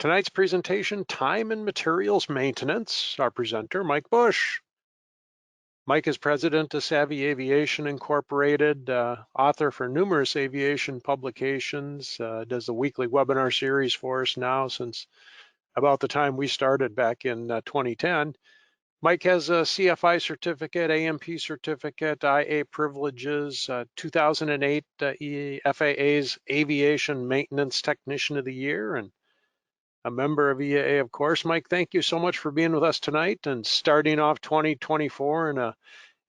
Tonight's presentation, Time and Materials Maintenance. Our presenter, Mike Bush. Mike is president of Savvy Aviation Incorporated, author for numerous aviation publications, does the weekly webinar series for us now since about the time we started back in 2010. Mike has a CFI certificate, AMP certificate, IA privileges, 2008 FAA's Aviation Maintenance Technician of the Year, and a member of EAA, of course. Mike, thank you so much for being with us tonight and starting off 2024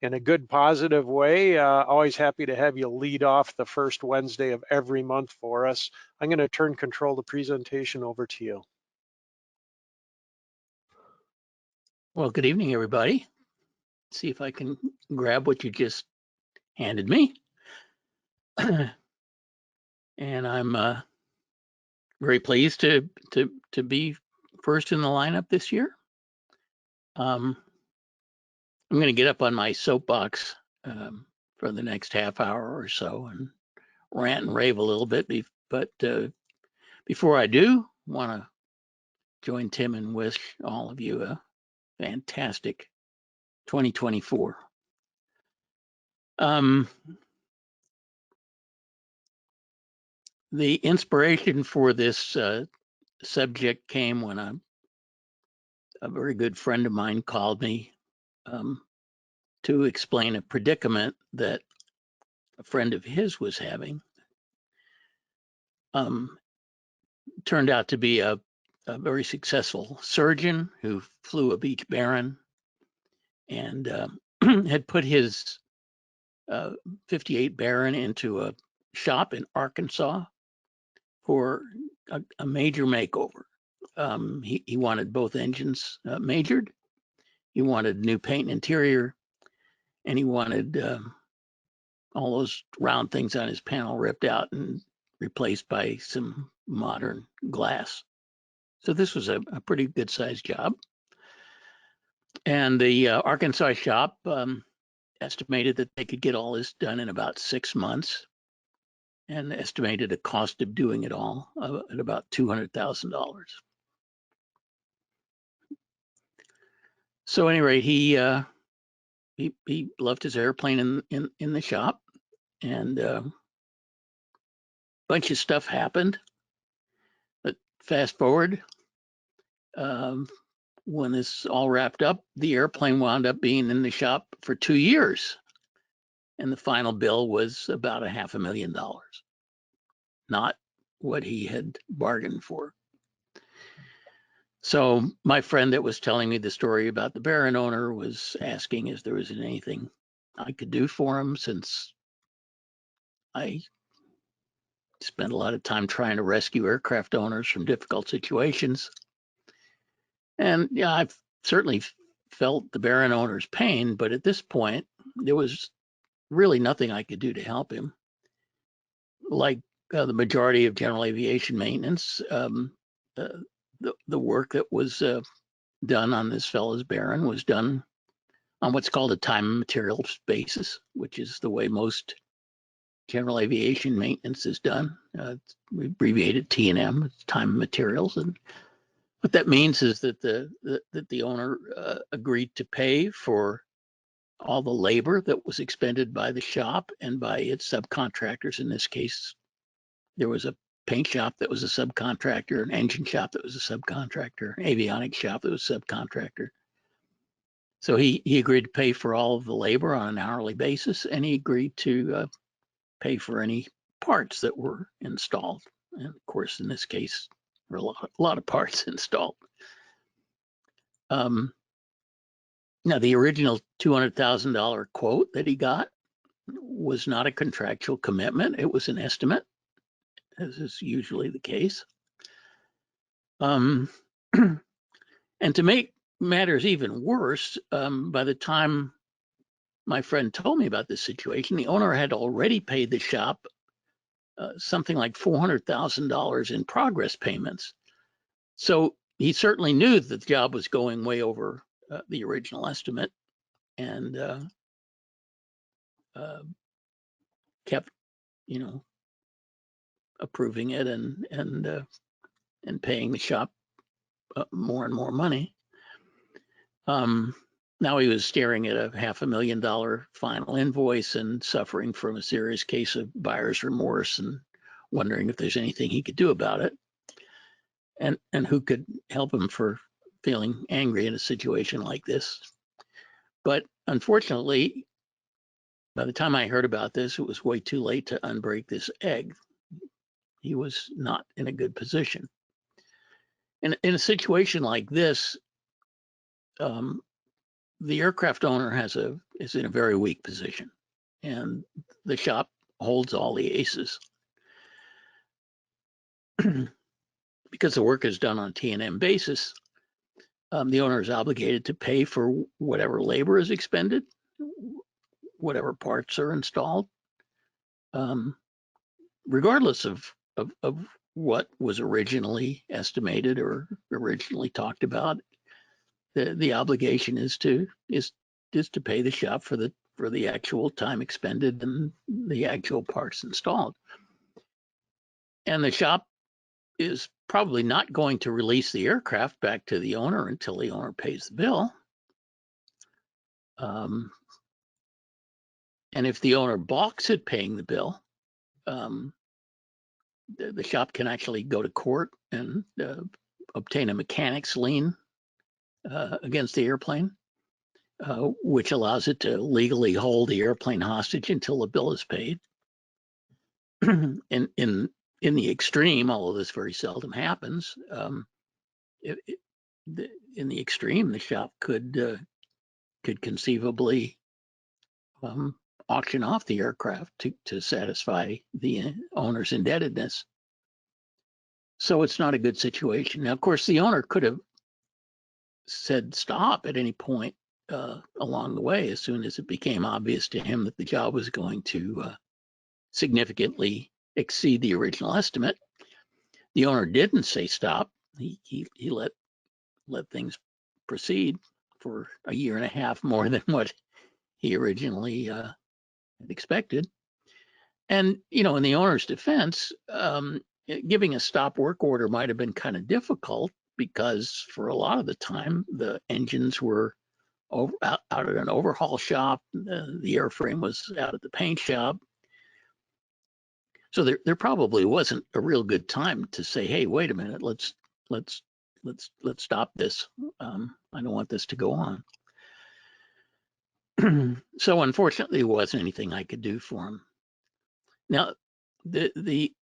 in a good, positive way. Always happy to have you lead off the first Wednesday of every month for us. I'm going to turn control of the presentation over to you. Well, good evening, everybody. See if I can grab what you just handed me. And I'm very pleased to be first in the lineup this year. I'm going to get up on my soapbox for the next half hour or so and rant and rave a little bit. But before I do, want to join Tim and wish all of you a fantastic 2024. The inspiration for this subject came when a very good friend of mine called me to explain a predicament that a friend of his was having. Turned out to be a very successful surgeon who flew a Beech Baron and had put his 58 Baron into a shop in Arkansas for a major makeover. He wanted both engines majored. He wanted new paint and interior, and he wanted all those round things on his panel ripped out and replaced by some modern glass. So this was a pretty good sized job. And the Arkansas shop estimated that they could get all this done in about 6 months, and estimated a cost of doing it all at about $200,000. So anyway, he left his airplane in the shop, and a bunch of stuff happened. But fast forward, when this all wrapped up, the airplane wound up being in the shop for 2 years, and the final bill was about $500,000, not what he had bargained for. So my friend that was telling me the story about the Baron owner was asking if there was anything I could do for him, since I spent a lot of time trying to rescue aircraft owners from difficult situations. And yeah, I've certainly felt the Baron owner's pain, but at this point, there was really nothing I could do to help him. Like the majority of general aviation maintenance, the work that was done on this fellow's Baron was done on what's called a time and materials basis, which is the way most general aviation maintenance is done. We abbreviate it T&M, it's time and materials. And what that means is that the owner agreed to pay for all the labor that was expended by the shop and by its subcontractors. In this case, there was a paint shop that was a subcontractor, an engine shop that was a subcontractor, an avionics shop that was a subcontractor. So he agreed to pay for all of the labor on an hourly basis, and he agreed to pay for any parts that were installed. And of course, in this case, there were a lot of parts installed. Now, the original $200,000 quote that he got was not a contractual commitment. It was an estimate, as is usually the case. And to make matters even worse, by the time my friend told me about this situation, the owner had already paid the shop something like $400,000 in progress payments. So he certainly knew that the job was going way over the original estimate, and kept, approving it and paying the shop more and more money. Now he was staring at a $500,000 final invoice and suffering from a serious case of buyer's remorse and wondering if there's anything he could do about it, and who could help him for feeling angry in a situation like this. But unfortunately, by the time I heard about this, it was way too late to unbreak this egg. He was not in a good position. And in a situation like this, the aircraft owner is in a very weak position, and the shop holds all the aces. Because the work is done on a T&M basis, the owner is obligated to pay for whatever labor is expended, whatever parts are installed, regardless of what was originally estimated or originally talked about. The obligation is to pay the shop for the actual time expended and the actual parts installed. And the shop is probably not going to release the aircraft back to the owner until the owner pays the bill. And if the owner balks at paying the bill, the shop can actually go to court and obtain a mechanic's lien against the airplane, which allows it to legally hold the airplane hostage until the bill is paid. In the extreme, although this very seldom happens, in the extreme, the shop could conceivably auction off the aircraft to satisfy the owner's indebtedness. So it's not a good situation. Now, of course, the owner could have said stop at any point along the way, as soon as it became obvious to him that the job was going to significantly exceed the original estimate. The owner didn't say stop. He let things proceed for a year and a half more than what he originally had expected. And, in the owner's defense, giving a stop work order might have been kind of difficult because for a lot of the time, the engines were out at an overhaul shop. The airframe was out at the paint shop. So there probably wasn't a real good time to say, hey, wait a minute, let's stop this. I don't want this to go on. So unfortunately, there wasn't anything I could do for him. Now, the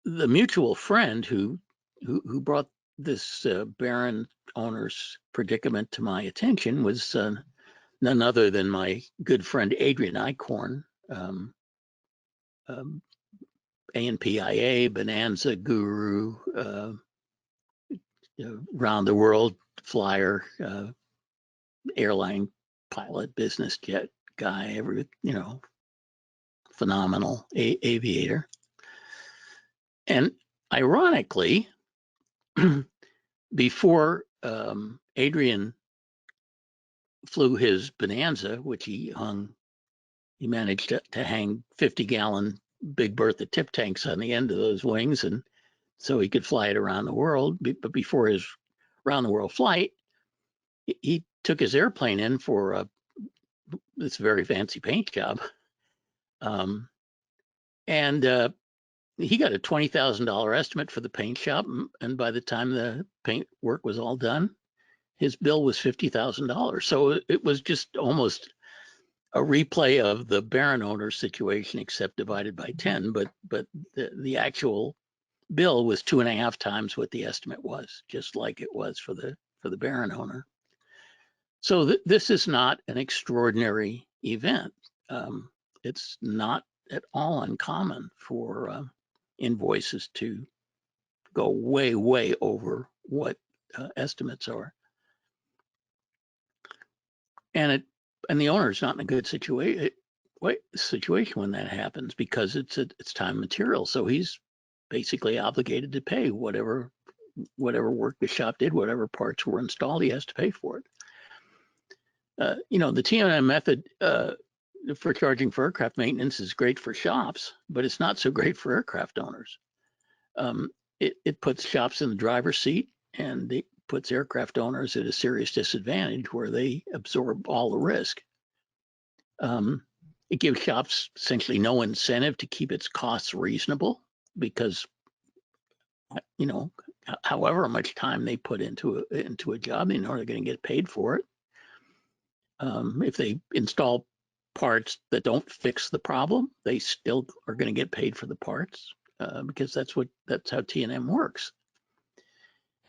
mutual friend who brought this barren owner's predicament to my attention was none other than my good friend Adrian Eichhorn, ANPIA, Bonanza guru, round the world flyer, airline pilot, business jet guy, phenomenal aviator. And ironically, before Adrian flew his Bonanza, which he managed to hang 50-gallon Big Bertha tip tanks on the end of those wings, and so he could fly it around the world. But before his round the world flight, he took his airplane in for this very fancy paint job, and he got a $20,000 estimate for the paint shop, and by the time the paint work was all done, his bill was $50,000. So it was just almost a replay of the barren owner situation, except divided by 10. But the actual bill was 2.5 times what the estimate was, just like it was for the barren owner. So this is not an extraordinary event. It's not at all uncommon for invoices to go way, way over what estimates are. And the owner is not in a good situation when that happens, because it's time and material. So he's basically obligated to pay whatever work the shop did, whatever parts were installed, he has to pay for it. The T&M method for charging for aircraft maintenance is great for shops, but it's not so great for aircraft owners. It puts shops in the driver's seat, and it puts aircraft owners at a serious disadvantage where they absorb all the risk. It gives shops essentially no incentive to keep its costs reasonable because, you know, however much time they put into a job, they know they're going to get paid for it. If they install parts that don't fix the problem, they still are going to get paid for the parts because that's how T&M works.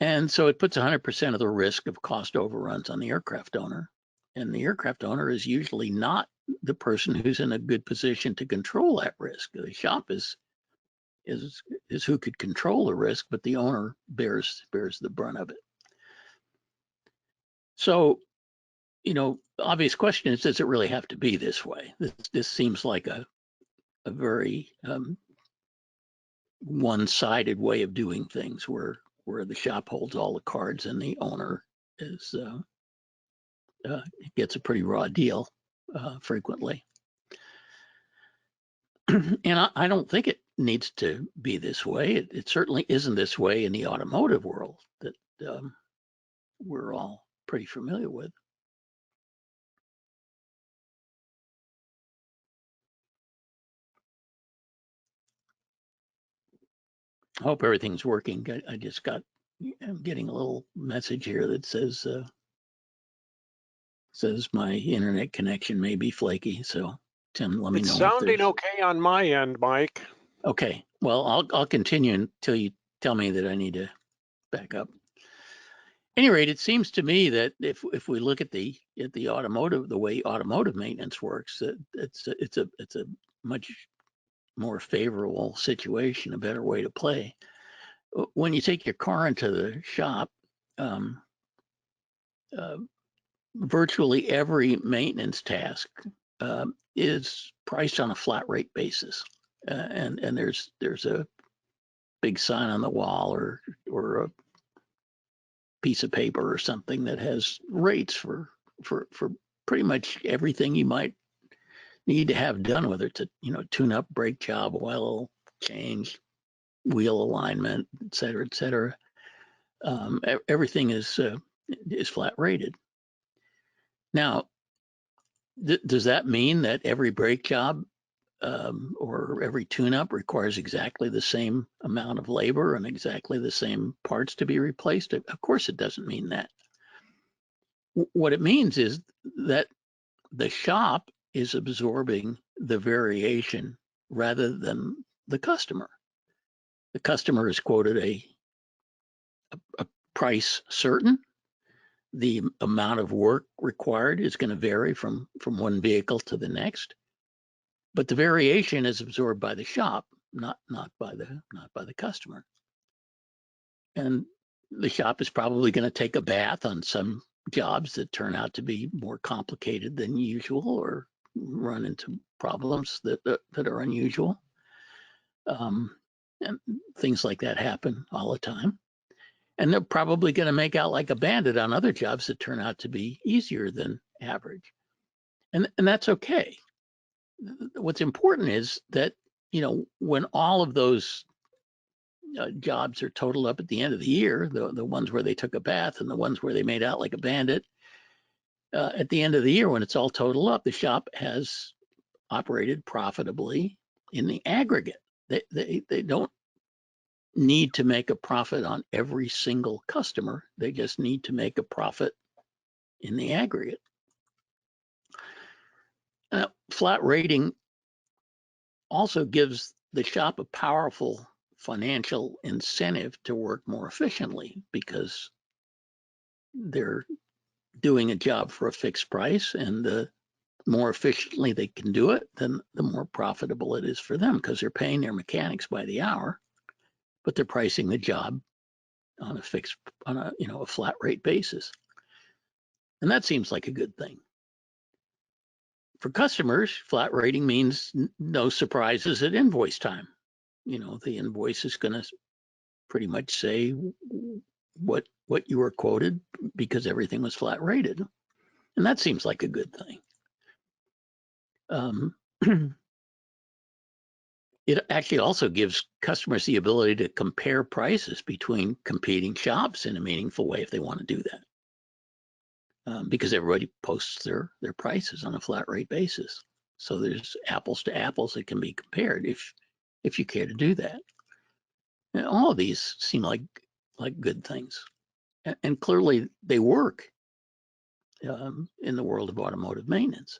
And so it puts 100% of the risk of cost overruns on the aircraft owner. And the aircraft owner is usually not the person who's in a good position to control that risk. The shop is who could control the risk, but the owner bears the brunt of it. So, you know, obvious question is, does it really have to be this way? This seems like a very one-sided way of doing things, where the shop holds all the cards and the owner is gets a pretty raw deal frequently. And I don't think it needs to be this way. It certainly isn't this way in the automotive world that we're all pretty familiar with. I hope everything's working. I'm getting a little message here that says my internet connection may be flaky. So Tim, let me It's know if sounding there's. okay on my end, Mike. Okay, well, I'll continue until you tell me that I need to back up. At any rate, it seems to me that if we look at the automotive, the way automotive maintenance works, that it's a much more favorable situation, a better way to play. When you take your car into the shop, virtually every maintenance task is priced on a flat rate basis, and there's a big sign on the wall or a piece of paper or something that has rates for pretty much everything you might need to have done, whether it's a tune up, brake job, oil change, wheel alignment, et cetera, et cetera. Everything is flat rated. Now, does that mean that every brake job or every tune-up requires exactly the same amount of labor and exactly the same parts to be replaced? Of course, it doesn't mean that. What it means is that the shop is absorbing the variation rather than the customer. The customer is quoted a price certain. The amount of work required is going to vary from one vehicle to the next, but the variation is absorbed by the shop, not by the customer. And the shop is probably going to take a bath on some jobs that turn out to be more complicated than usual or run into problems that are unusual. And things like that happen all the time. And they're probably going to make out like a bandit on other jobs that turn out to be easier than average. And that's okay. What's important is that, when all of those jobs are totaled up at the end of the year, the ones where they took a bath and the ones where they made out like a bandit, at the end of the year, when it's all totaled up, the shop has operated profitably in the aggregate. They don't need to make a profit on every single customer. They just need to make a profit in the aggregate. Flat rating also gives the shop a powerful financial incentive to work more efficiently because they're doing a job for a fixed price, and the more efficiently they can do it, then the more profitable it is for them because they're paying their mechanics by the hour, but they're pricing the job on a flat rate basis. And that seems like a good thing. For customers, flat rating means no surprises at invoice time. The invoice is going to pretty much say what you were quoted because everything was flat rated. And that seems like a good thing. It actually also gives customers the ability to compare prices between competing shops in a meaningful way if they want to do that, because everybody posts their prices on a flat rate basis. So there's apples to apples that can be compared if you care to do that. And all of these seem like good things, and clearly they work in the world of automotive maintenance.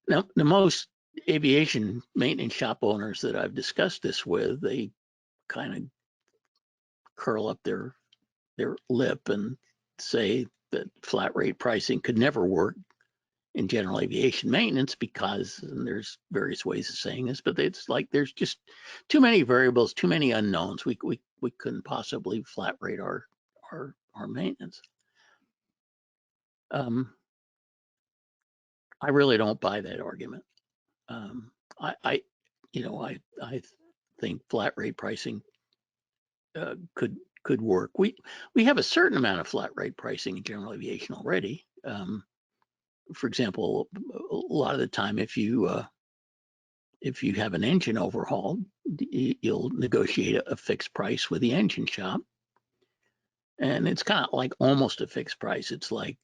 Now, the most aviation maintenance shop owners that I've discussed this with, they kind of curl up their lip and say that flat rate pricing could never work in general aviation maintenance because, and there's various ways of saying this, but it's like there's just too many variables, too many unknowns. We couldn't possibly flat rate our maintenance. I really don't buy that argument. I think flat rate pricing could work. We have a certain amount of flat rate pricing in general aviation already. For example, a lot of the time, if you have an engine overhaul, you'll negotiate a fixed price with the engine shop, and it's kind of like almost a fixed price. It's like,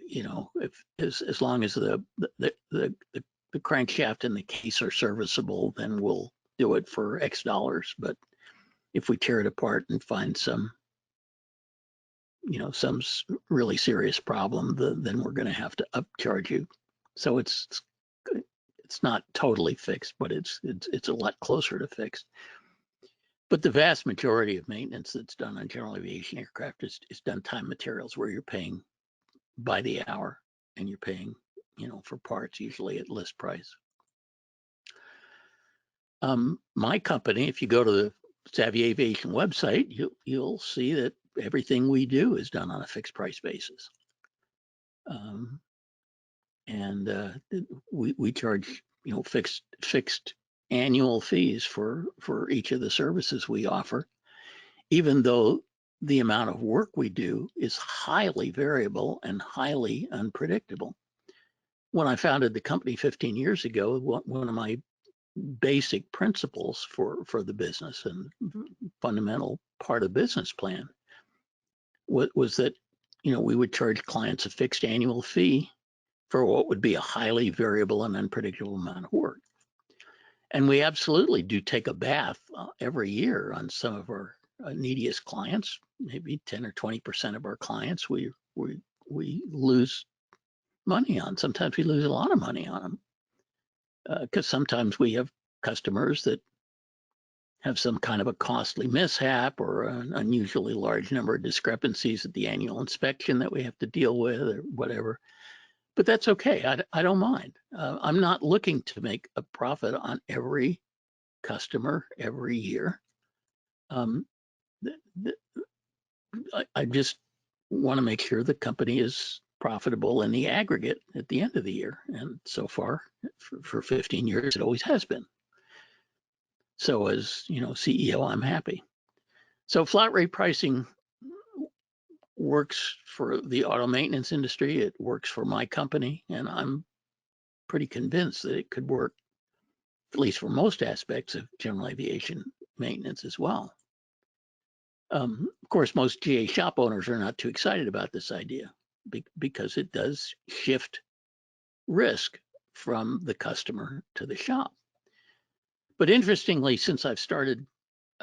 if as long as the crankshaft and the case are serviceable, then we'll do it for X dollars. But if we tear it apart and find some really serious problem, then we're going to have to upcharge you. So it's not totally fixed, but it's a lot closer to fixed. But the vast majority of maintenance that's done on general aviation aircraft is done time materials, where you're paying by the hour and you're paying, for parts usually at list price. My company, if you go to the Savvy Aviation website, you'll see that everything we do is done on a fixed price basis. And we charge, fixed annual fees for each of the services we offer, even though the amount of work we do is highly variable and highly unpredictable. When I founded the company 15 years ago, one of my basic principles for the business and fundamental part of business plan was that, we would charge clients a fixed annual fee for what would be a highly variable and unpredictable amount of work. And we absolutely do take a bath every year on some of our neediest clients. Maybe 10 or 20% of our clients we lose money on. Sometimes we lose a lot of money on them, because sometimes we have customers that have some kind of a costly mishap or an unusually large number of discrepancies at the annual inspection that we have to deal with or whatever. But that's okay. I don't mind. I'm not looking to make a profit on every customer every year. I just want to make sure the company is profitable in the aggregate at the end of the year. And so far, for 15 years, it always has been. So as CEO, I'm happy. So flat rate pricing works for the auto maintenance industry. It works for my company, and I'm pretty convinced that it could work, at least for most aspects of general aviation maintenance as well. Of course, most GA shop owners are not too excited about this idea because it does shift risk from the customer to the shop. But interestingly, since I've started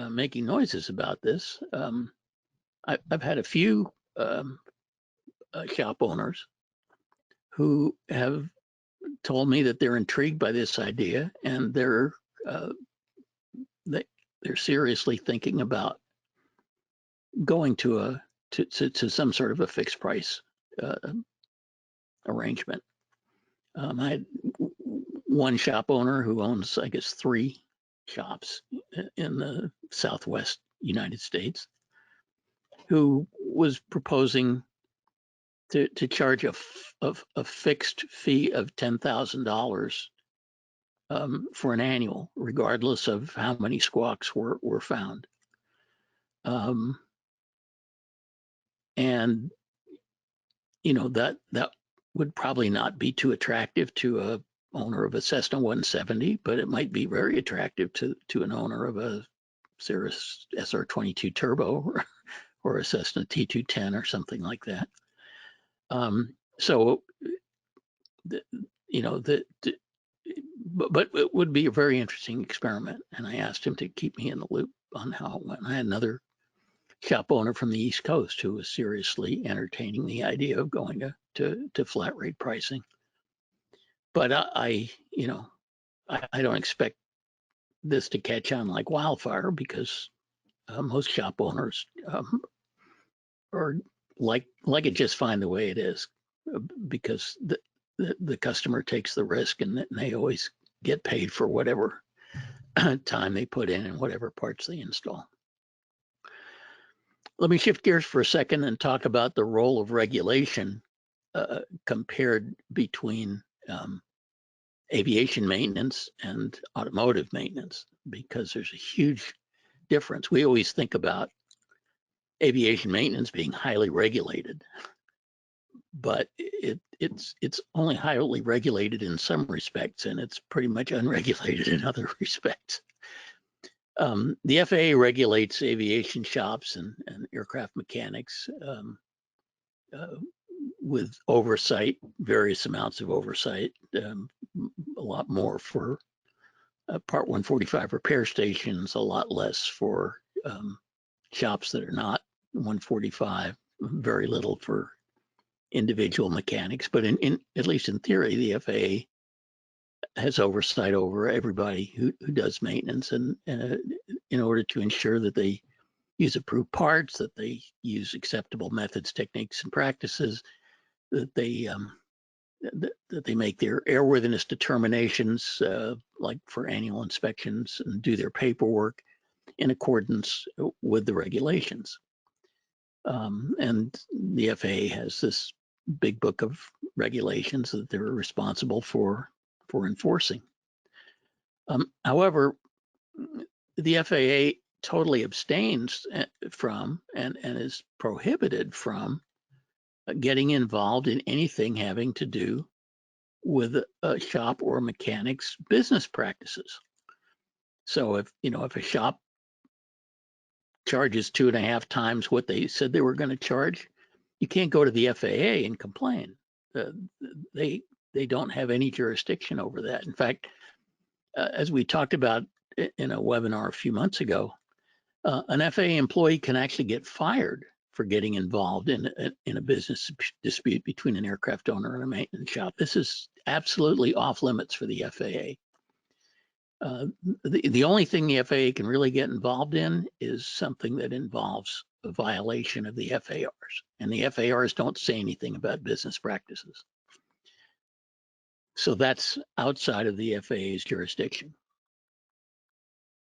making noises about this, I've had a few shop owners who have told me that they're intrigued by this idea, and they're seriously thinking about going to some sort of a fixed price arrangement. I had one shop owner who owns, I guess, 3 shops in the Southwest United States, who was proposing to charge a fixed fee of $10,000 for an annual, regardless of how many squawks were found. And that would probably not be too attractive to owner of a Cessna 170, but it might be very attractive to an owner of a Cirrus SR22 Turbo or a Cessna T210 or something like that. So, but it would be a very interesting experiment. And I asked him to keep me in the loop on how it went. I had another shop owner from the East Coast who was seriously entertaining the idea of going to flat rate pricing. But I don't expect this to catch on like wildfire because most shop owners are like it just fine the way it is because the customer takes the risk and they always get paid for whatever time they put in and whatever parts they install. Let me shift gears for a second and talk about the role of regulation compared between aviation maintenance and automotive maintenance, because there's a huge difference. We always think about aviation maintenance being highly regulated, but it's only highly regulated in some respects, and it's pretty much unregulated in other respects. The FAA regulates aviation shops and aircraft mechanics with oversight, various amounts of oversight, a lot more for Part 145 repair stations, a lot less for shops that are not 145, very little for individual mechanics. But in at least in theory, the FAA has oversight over everybody who does maintenance, and in order to ensure that they use approved parts, that they use acceptable methods, techniques, and practices, that they make their airworthiness determinations, like for annual inspections, and do their paperwork in accordance with the regulations. And the FAA has this big book of regulations that they're responsible for enforcing. However, the FAA totally abstains from and is prohibited from getting involved in anything having to do with a shop or a mechanic's business practices. So if a shop charges 2.5 times what they said they were going to charge, you can't go to the FAA and complain. They don't have any jurisdiction over that. In fact, as we talked about in a webinar a few months ago, an FAA employee can actually get fired for getting involved in a business dispute between an aircraft owner and a maintenance shop. This is absolutely off limits for the FAA. The only thing the FAA can really get involved in is something that involves a violation of the FARs, and the FARs don't say anything about business practices. So that's outside of the FAA's jurisdiction.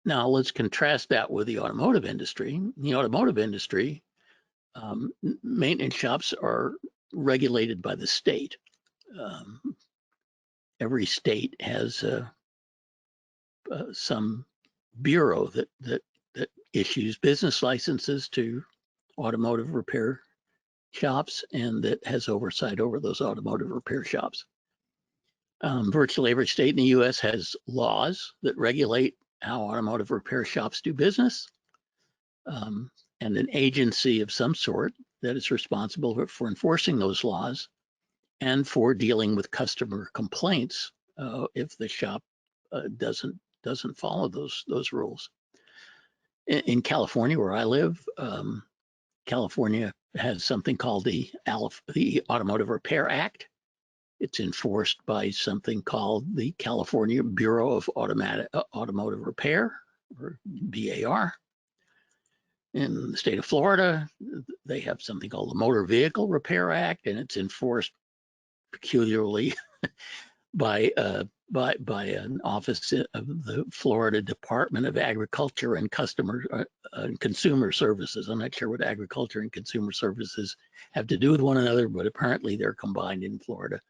Now let's contrast that with the automotive industry. In the automotive industry, maintenance shops are regulated by the state. Every state has some bureau that issues business licenses to automotive repair shops and that has oversight over those automotive repair shops. Virtually every state in the U.S. has laws that regulate how automotive repair shops do business, and an agency of some sort that is responsible for enforcing those laws and for dealing with customer complaints if the shop doesn't follow those rules. In California, where I live, California has something called the Automotive Repair Act. It's enforced by something called the California Bureau of Automotive Repair, or BAR. In the state of Florida, they have something called the Motor Vehicle Repair Act, and it's enforced peculiarly by an office of the Florida Department of Agriculture and Consumer Services. I'm not sure what agriculture and consumer services have to do with one another, but apparently they're combined in Florida.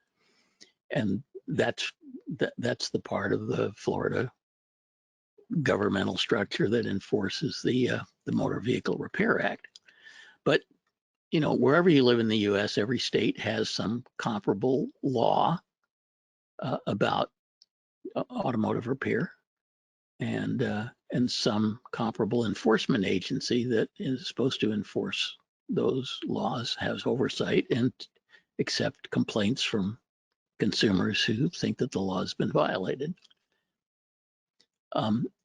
And that's the part of the Florida governmental structure that enforces the Motor Vehicle Repair Act. But wherever you live in the U.S., every state has some comparable law about automotive repair, and some comparable enforcement agency that is supposed to enforce those laws has oversight and accept complaints from consumers who think that the law has been violated.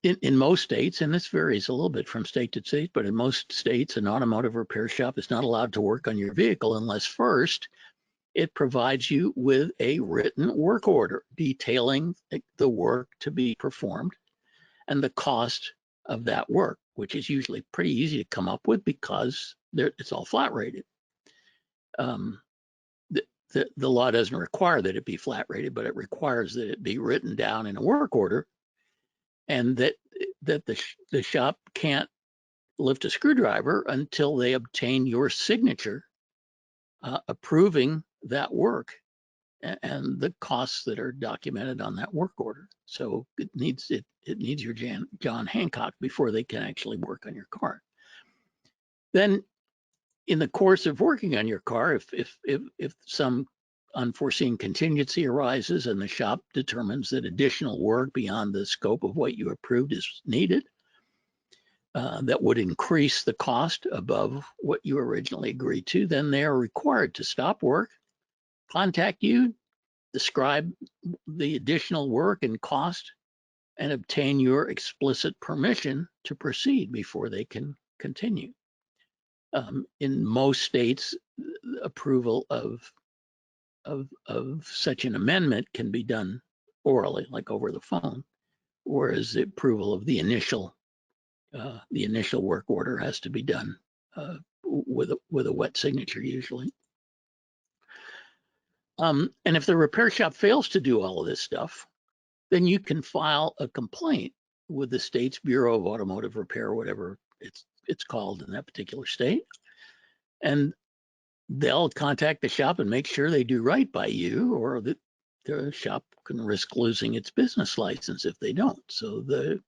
In most states, and this varies a little bit from state to state, but in most states, an automotive repair shop is not allowed to work on your vehicle unless first it provides you with a written work order detailing the work to be performed and the cost of that work, which is usually pretty easy to come up with because it's all flat rated. The law doesn't require that it be flat rated, but it requires that it be written down in a work order, and that the shop can't lift a screwdriver until they obtain your signature approving that work and the costs that are documented on that work order. So it needs your John Hancock before they can actually work on your car. Then in the course of working on your car, if some unforeseen contingency arises and the shop determines that additional work beyond the scope of what you approved is needed, that would increase the cost above what you originally agreed to, then they are required to stop work, contact you, describe the additional work and cost, and obtain your explicit permission to proceed before they can continue. In most states, approval of such an amendment can be done orally, like over the phone, whereas the approval of the initial work order has to be done with a wet signature usually. And if the repair shop fails to do all of this stuff, then you can file a complaint with the state's Bureau of Automotive Repair, whatever it's called in that particular state, and they'll contact the shop and make sure they do right by you, or the shop can risk losing its business license if they don't. So the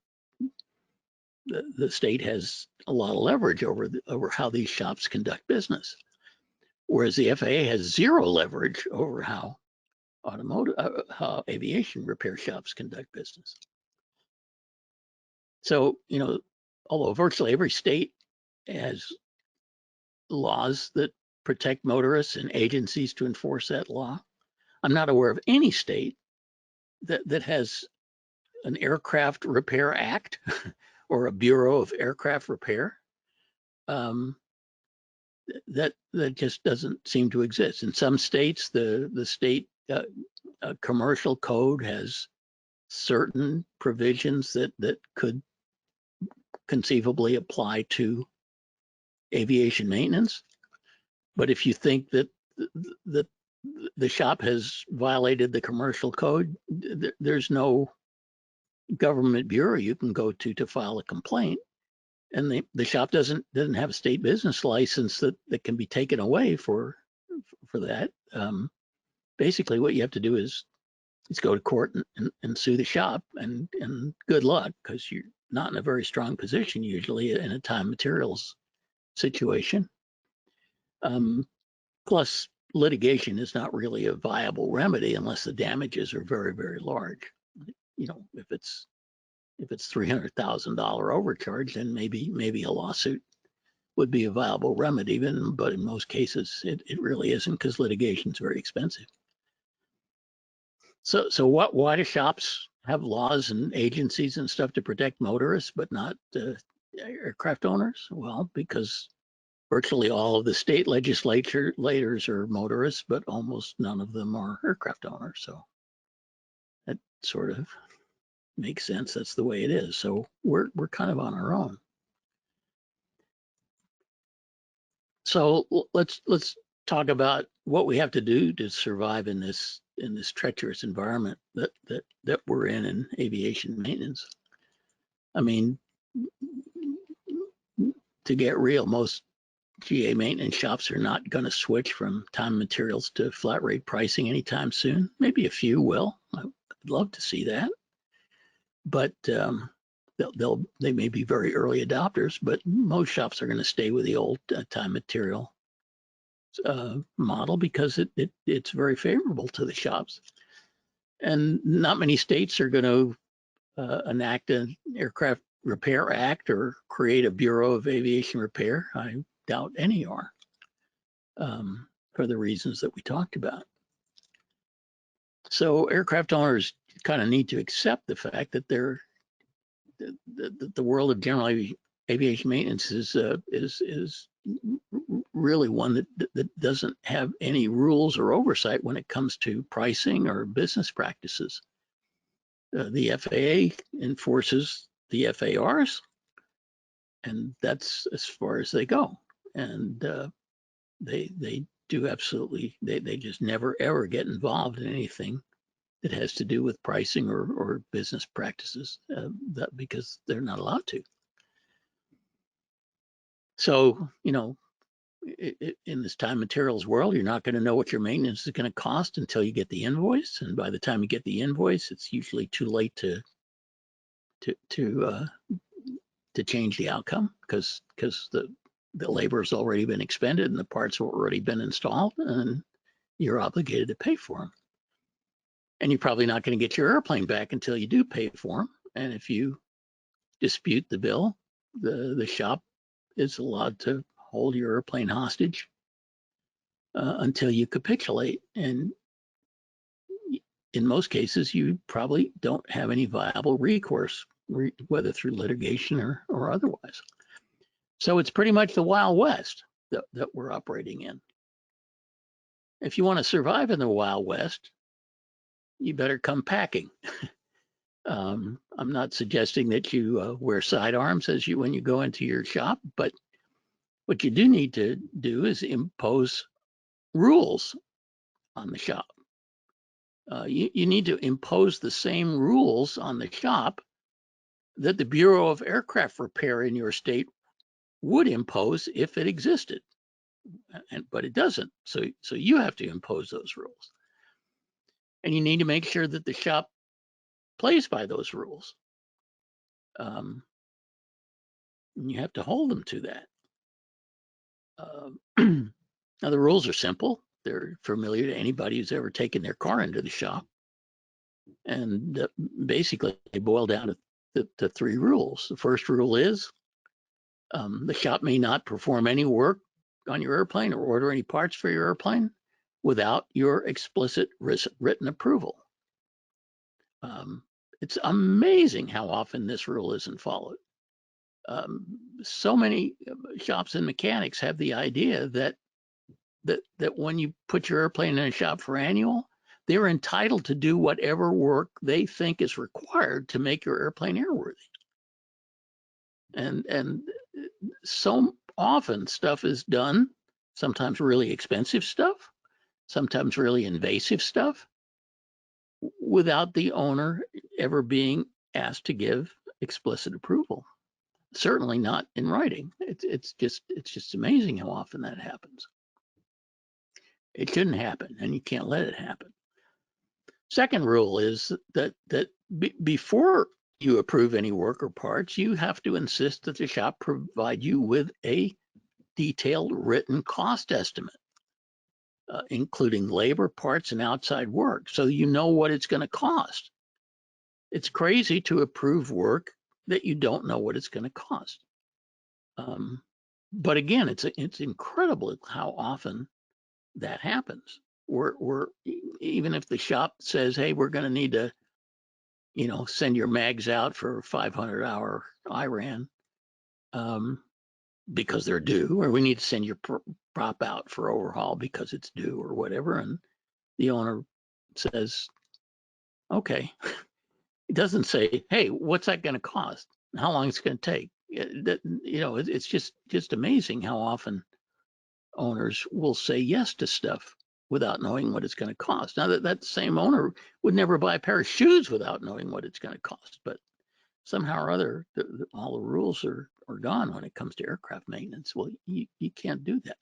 state has a lot of leverage over how these shops conduct business, whereas the FAA has zero leverage over how aviation repair shops conduct business. So, although virtually every state has laws that protect motorists and agencies to enforce that law, I'm not aware of any state that has an aircraft repair act or a Bureau of Aircraft Repair. That just doesn't seem to exist. In some states, the state commercial code has certain provisions that could conceivably apply to aviation maintenance. But if you think that the shop has violated the commercial code, there's no government bureau you can go to file a complaint, and the shop doesn't have a state business license that can be taken away for that. Basically, what you have to do is go to court and sue the shop, and good luck, because you're not in a very strong position usually in a time materials situation. Plus, litigation is not really a viable remedy unless the damages are very, very large. If it's $300,000 overcharge, then maybe a lawsuit would be a viable remedy. But in most cases, it really isn't, because litigation is very expensive. So why do shops have laws and agencies and stuff to protect motorists, but not aircraft owners? Well, because virtually all of the state legislators are motorists, but almost none of them are aircraft owners. So that sort of makes sense. That's the way it is. So we're kind of on our own. So let's talk about what we have to do to survive in this treacherous environment that we're in aviation maintenance. I mean, to get real, most GA maintenance shops are not going to switch from time materials to flat rate pricing anytime soon. Maybe a few will. I'd love to see that, but they may be very early adopters. But most shops are going to stay with the old time material model because it's very favorable to the shops. And not many states are going to enact an aircraft repair act or create a Bureau of Aviation Repair. I doubt any are, for the reasons that we talked about. So aircraft owners kind of need to accept the fact that the world of general aviation maintenance is really one that doesn't have any rules or oversight when it comes to pricing or business practices. The FAA enforces the FARs, and that's as far as they go. And they do absolutely, they just never ever get involved in anything that has to do with pricing or business practices, because they're not allowed to. So, you know, in this time materials world, you're not going to know what your maintenance is going to cost until you get the invoice. And by the time you get the invoice, it's usually too late to change the outcome, because the labor has already been expended and the parts have already been installed, and you're obligated to pay for them. And you're probably not going to get your airplane back until you do pay for them. And if you dispute the bill, the shop is allowed to hold your airplane hostage until you capitulate. And in most cases, you probably don't have any viable recourse, whether through litigation or otherwise. So it's pretty much the Wild West that we're operating in. If you want to survive in the Wild West, you better come packing. I'm not suggesting that you wear sidearms when you go into your shop, but what you do need to do is impose rules on the shop. You need to impose the same rules on the shop that the Bureau of Aircraft Repair in your state would impose if it existed, but it doesn't. So you have to impose those rules, and you need to make sure that the shop plays by those rules. And you have to hold them to that. Now, the rules are simple. They're familiar to anybody who's ever taken their car into the shop. And basically, they boil down to three rules. The first rule is the shop may not perform any work on your airplane or order any parts for your airplane without your explicit written approval. It's amazing how often this rule isn't followed. So many shops and mechanics have the idea that when you put your airplane in a shop for annual, they're entitled to do whatever work they think is required to make your airplane airworthy. And so often stuff is done, sometimes really expensive stuff, sometimes really invasive stuff, without the owner ever being asked to give explicit approval. Certainly not in writing. It's just amazing how often that happens. It shouldn't happen, and you can't let it happen. Second rule is that before you approve any work or parts, you have to insist that the shop provide you with a detailed written cost estimate, including labor, parts, and outside work, so you know what it's going to cost. It's crazy to approve work that you don't know what it's going to cost. But again, it's incredible how often that happens. We're even if the shop says, "Hey, we're going to need to, send your mags out for 500-hour IRAN because they're due, or we need to send your prop out for overhaul because it's due, or whatever," and the owner says, "Okay." It doesn't say, "Hey, what's that going to cost? How long it's going to take?" It's just amazing how often owners will say yes to stuff without knowing what it's going to cost. Now, that same owner would never buy a pair of shoes without knowing what it's going to cost, but somehow or other, all the rules are gone when it comes to aircraft maintenance. Well, you can't do that.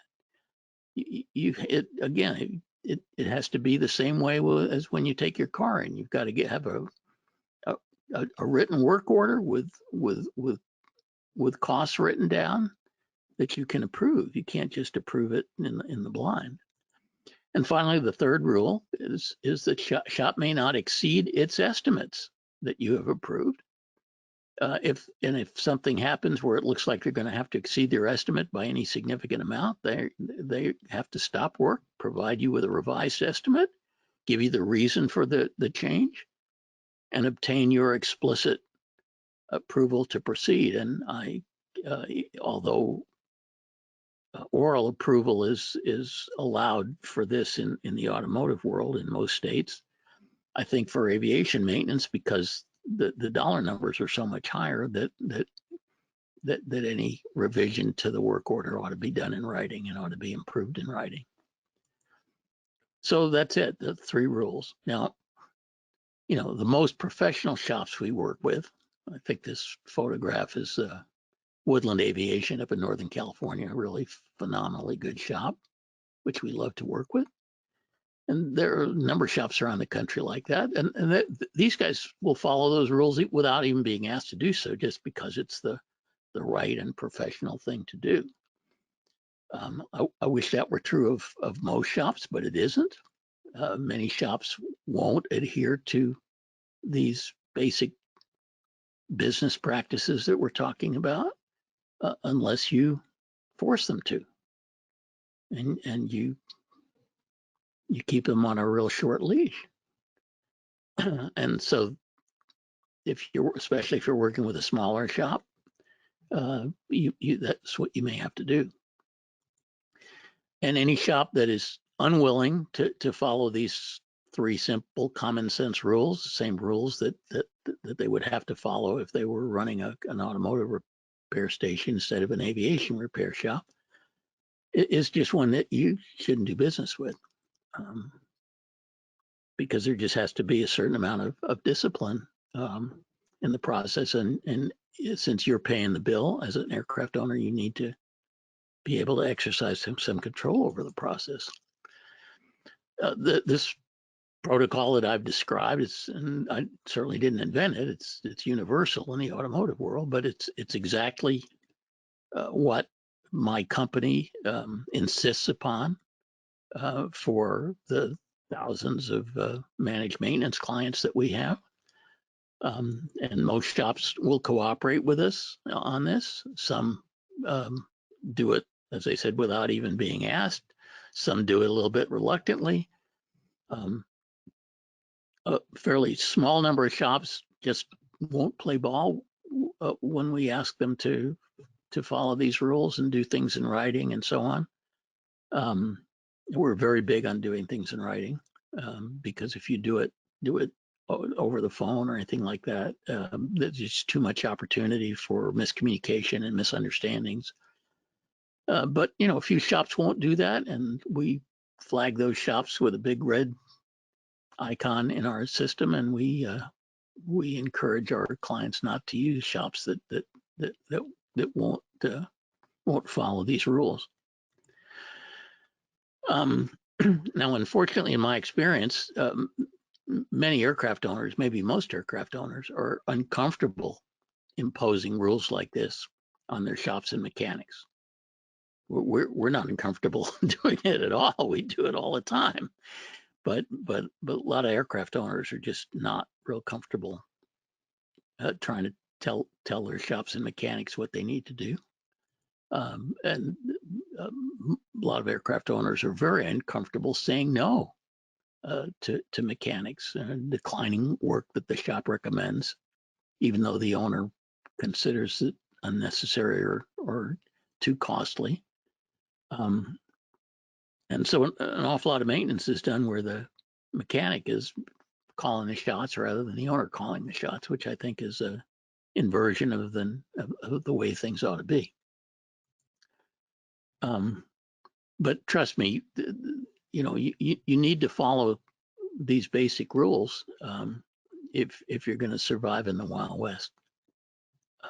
It has to be the same way as when you take your car in. You've got to have a written work order with costs written down that you can approve. You can't just approve it in the blind. And finally, the third rule is that shop may not exceed its estimates that you have approved. If something happens where it looks like they're going to have to exceed their estimate by any significant amount, they have to stop work, provide you with a revised estimate, give you the reason for the change, and obtain your explicit approval to proceed. And although oral approval is allowed for this in the automotive world in most states, I think for aviation maintenance, because the dollar numbers are so much higher, that any revision to the work order ought to be done in writing and ought to be improved in writing. So that's it, the 3 rules. Now, the most professional shops we work with, I think this photograph is Woodland Aviation up in Northern California, a really phenomenally good shop, which we love to work with. And there are a number of shops around the country like that. And these guys will follow those rules without even being asked to do so, just because it's the right and professional thing to do. I wish that were true of most shops, but it isn't. Many shops won't adhere to these basic business practices that we're talking about unless you force them to, and you keep them on a real short leash. And so, especially if you're working with a smaller shop, that's what you may have to do. And any shop that is unwilling to follow these 3 simple common sense rules, the same rules that they would have to follow if they were running an automotive repair station instead of an aviation repair shop, is just one that you shouldn't do business with, because there just has to be a certain amount of discipline in the process. And since you're paying the bill as an aircraft owner, you need to be able to exercise some control over the process. This protocol that I've described, and I certainly didn't invent it. It's universal in the automotive world, but it's exactly what my company insists upon for the thousands of managed maintenance clients that we have. And most shops will cooperate with us on this. Some do it, as I said, without even being asked. Some do it a little bit reluctantly. A fairly small number of shops just won't play ball when we ask them to follow these rules and do things in writing and so on. We're very big on doing things in writing, because if you do it over the phone or anything like that, there's just too much opportunity for miscommunication and misunderstandings. But a few shops won't do that, and we flag those shops with a big red icon in our system, and we encourage our clients not to use shops that won't follow these rules. Now, unfortunately, in my experience, many aircraft owners, maybe most aircraft owners, are uncomfortable imposing rules like this on their shops and mechanics. We're not uncomfortable doing it at all. We do it all the time. But a lot of aircraft owners are just not real comfortable trying to tell their shops and mechanics what they need to do. And a lot of aircraft owners are very uncomfortable saying no to mechanics, declining work that the shop recommends, even though the owner considers it unnecessary or too costly. And so an awful lot of maintenance is done where the mechanic is calling the shots rather than the owner calling the shots, which I think is a inversion of the way things ought to be. But trust me, you need to follow these basic rules if you're going to survive in the Wild West.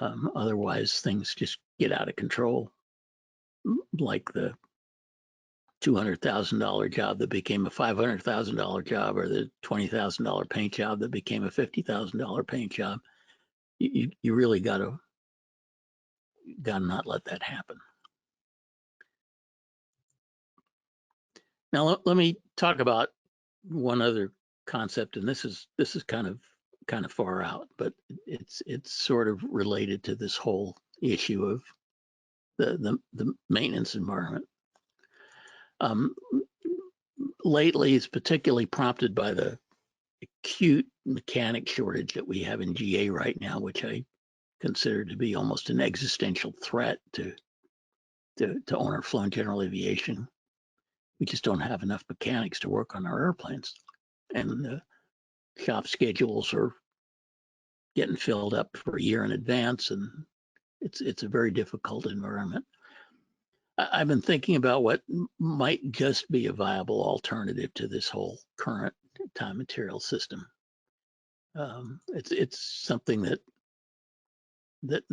Otherwise, things just get out of control, like the $200,000 job that became a $500,000 job, or the $20,000 paint job that became a $50,000 paint job. You really got to not let that happen. Now let me talk about one other concept, and this is kind of far out, but it's sort of related to this whole issue of the maintenance environment. Lately, it's particularly prompted by the acute mechanic shortage that we have in GA right now, which I consider to be almost an existential threat to owner flown general aviation. We just don't have enough mechanics to work on our airplanes, and the shop schedules are getting filled up for a year in advance, and it's a very difficult environment. I've been thinking about what might just be a viable alternative to this whole current time material system. It's something that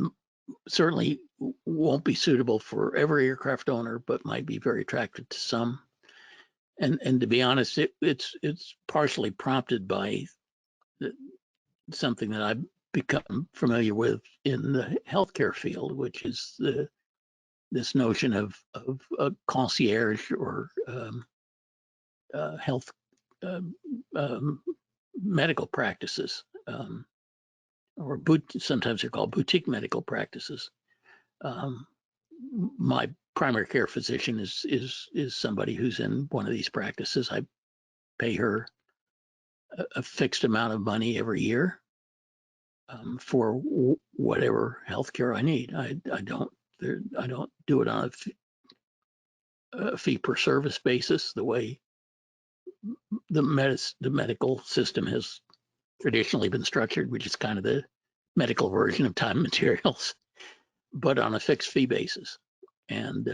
certainly won't be suitable for every aircraft owner, but might be very attractive to some. And to be honest, it's partially prompted by something that I've become familiar with in the healthcare field, which is this notion of a concierge or health medical practices, or sometimes they're called boutique medical practices. My primary care physician is somebody who's in one of these practices. I pay her a fixed amount of money every year for whatever healthcare I need. I don't do it on a fee per service basis the way the medical system has traditionally been structured, which is kind of the medical version of time materials, but on a fixed fee basis. And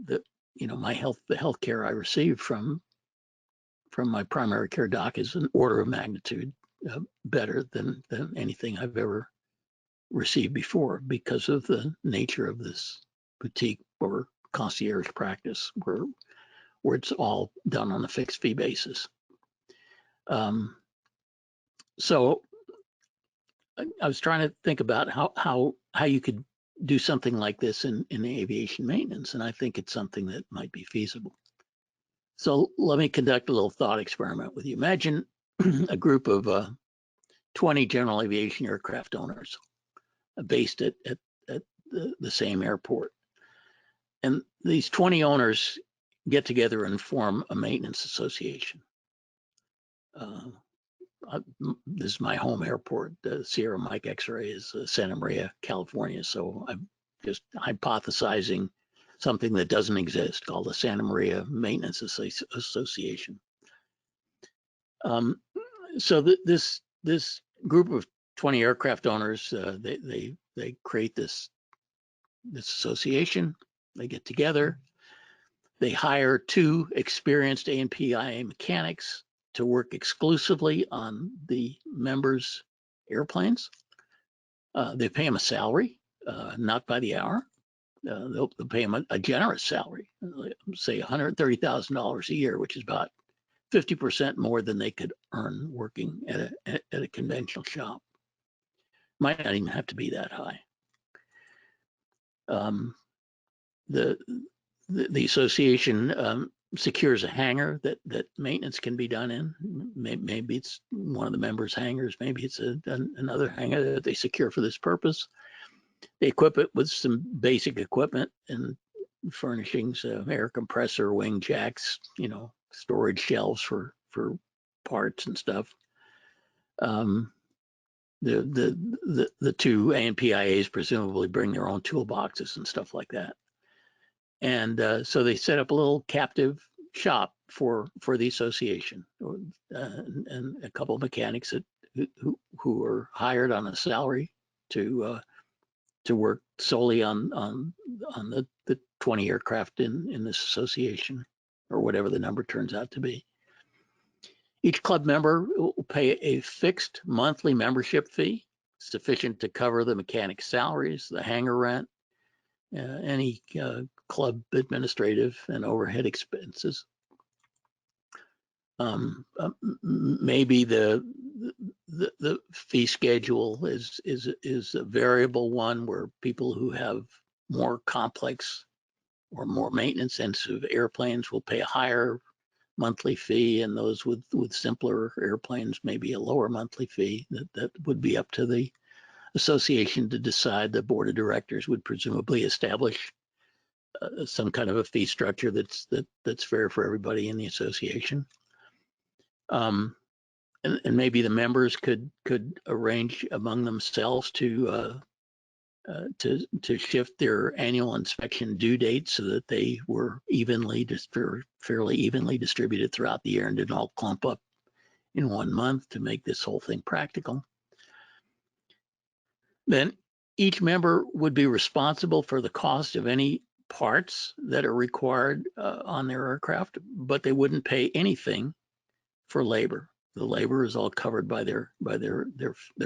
the healthcare I receive from my primary care doc is an order of magnitude better than anything I've ever received before, because of the nature of this boutique or concierge practice where it's all done on a fixed fee basis. So I was trying to think about how you could do something like this in aviation maintenance, and I think it's something that might be feasible. So let me conduct a little thought experiment with you. Imagine a group of 20 general aviation aircraft owners based at the same airport. And these 20 owners get together and form a maintenance association. This is my home airport. Sierra Mike X-ray is Santa Maria, California. So I'm just hypothesizing something that doesn't exist called the Santa Maria Maintenance Association. So this group of 20 aircraft owners, they create this association. They get together. They hire 2 experienced A&P-IA mechanics to work exclusively on the members' airplanes. They pay them a salary, not by the hour. They'll pay them a generous salary, say $130,000 a year, which is about 50% more than they could earn working at a conventional shop. Might not even have to be that high. The association secures a hangar that maintenance can be done in. Maybe it's one of the members' hangars. Maybe it's another hangar that they secure for this purpose. They equip it with some basic equipment and furnishings, air compressor, wing jacks, storage shelves for parts and stuff. The 2 A&P-IAs presumably bring their own toolboxes and stuff like that. And so they set up a little captive shop for the association, and a couple of mechanics who are hired on a salary to work solely on the 20 aircraft in this association, or whatever the number turns out to be. Each club member will pay a fixed monthly membership fee sufficient to cover the mechanic's salaries, the hangar rent, any club administrative and overhead expenses. Maybe the fee schedule is a variable one, where people who have more complex more maintenance-intensive airplanes will pay a higher monthly fee, and those with simpler airplanes maybe a lower monthly fee. That would be up to the association to decide. The board of directors would presumably establish some kind of a fee structure that's fair for everybody in the association. And maybe the members could arrange among themselves to shift their annual inspection due dates so that they were fairly evenly distributed throughout the year and didn't all clump up in 1 month to make this whole thing practical. Then each member would be responsible for the cost of any parts that are required on their aircraft, but they wouldn't pay anything for labor. The labor is all covered by their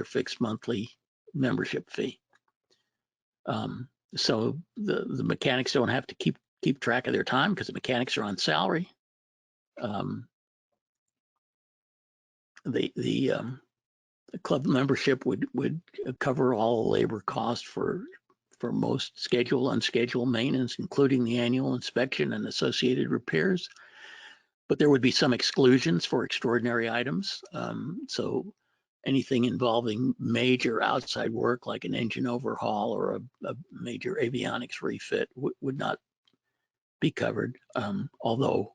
fixed monthly membership fee. So the mechanics don't have to keep track of their time because the mechanics are on salary. The club membership would cover all labor costs for most scheduled, unscheduled maintenance, including the annual inspection and associated repairs. But there would be some exclusions for extraordinary items. So anything involving major outside work like an engine overhaul or a major avionics refit would not be covered. Although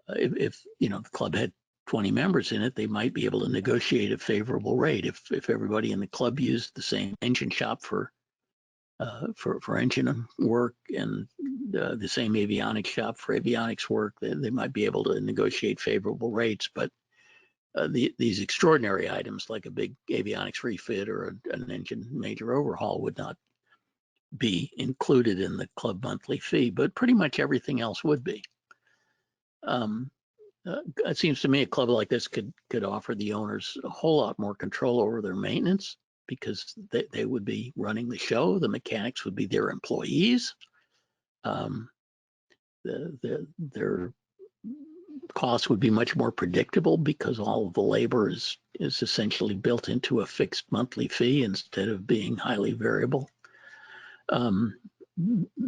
if the club had 20 members in it, they might be able to negotiate a favorable rate if everybody in the club used the same engine shop for engine work and the same avionics shop for avionics work. They might be able to negotiate favorable rates, but these extraordinary items like a big avionics refit or an engine major overhaul would not be included in the club monthly fee, but pretty much everything else would be. It seems to me a club like this could offer the owners a whole lot more control over their maintenance because they would be running the show. The mechanics would be their employees. Their costs would be much more predictable because all of the labor is essentially built into a fixed monthly fee instead of being highly variable.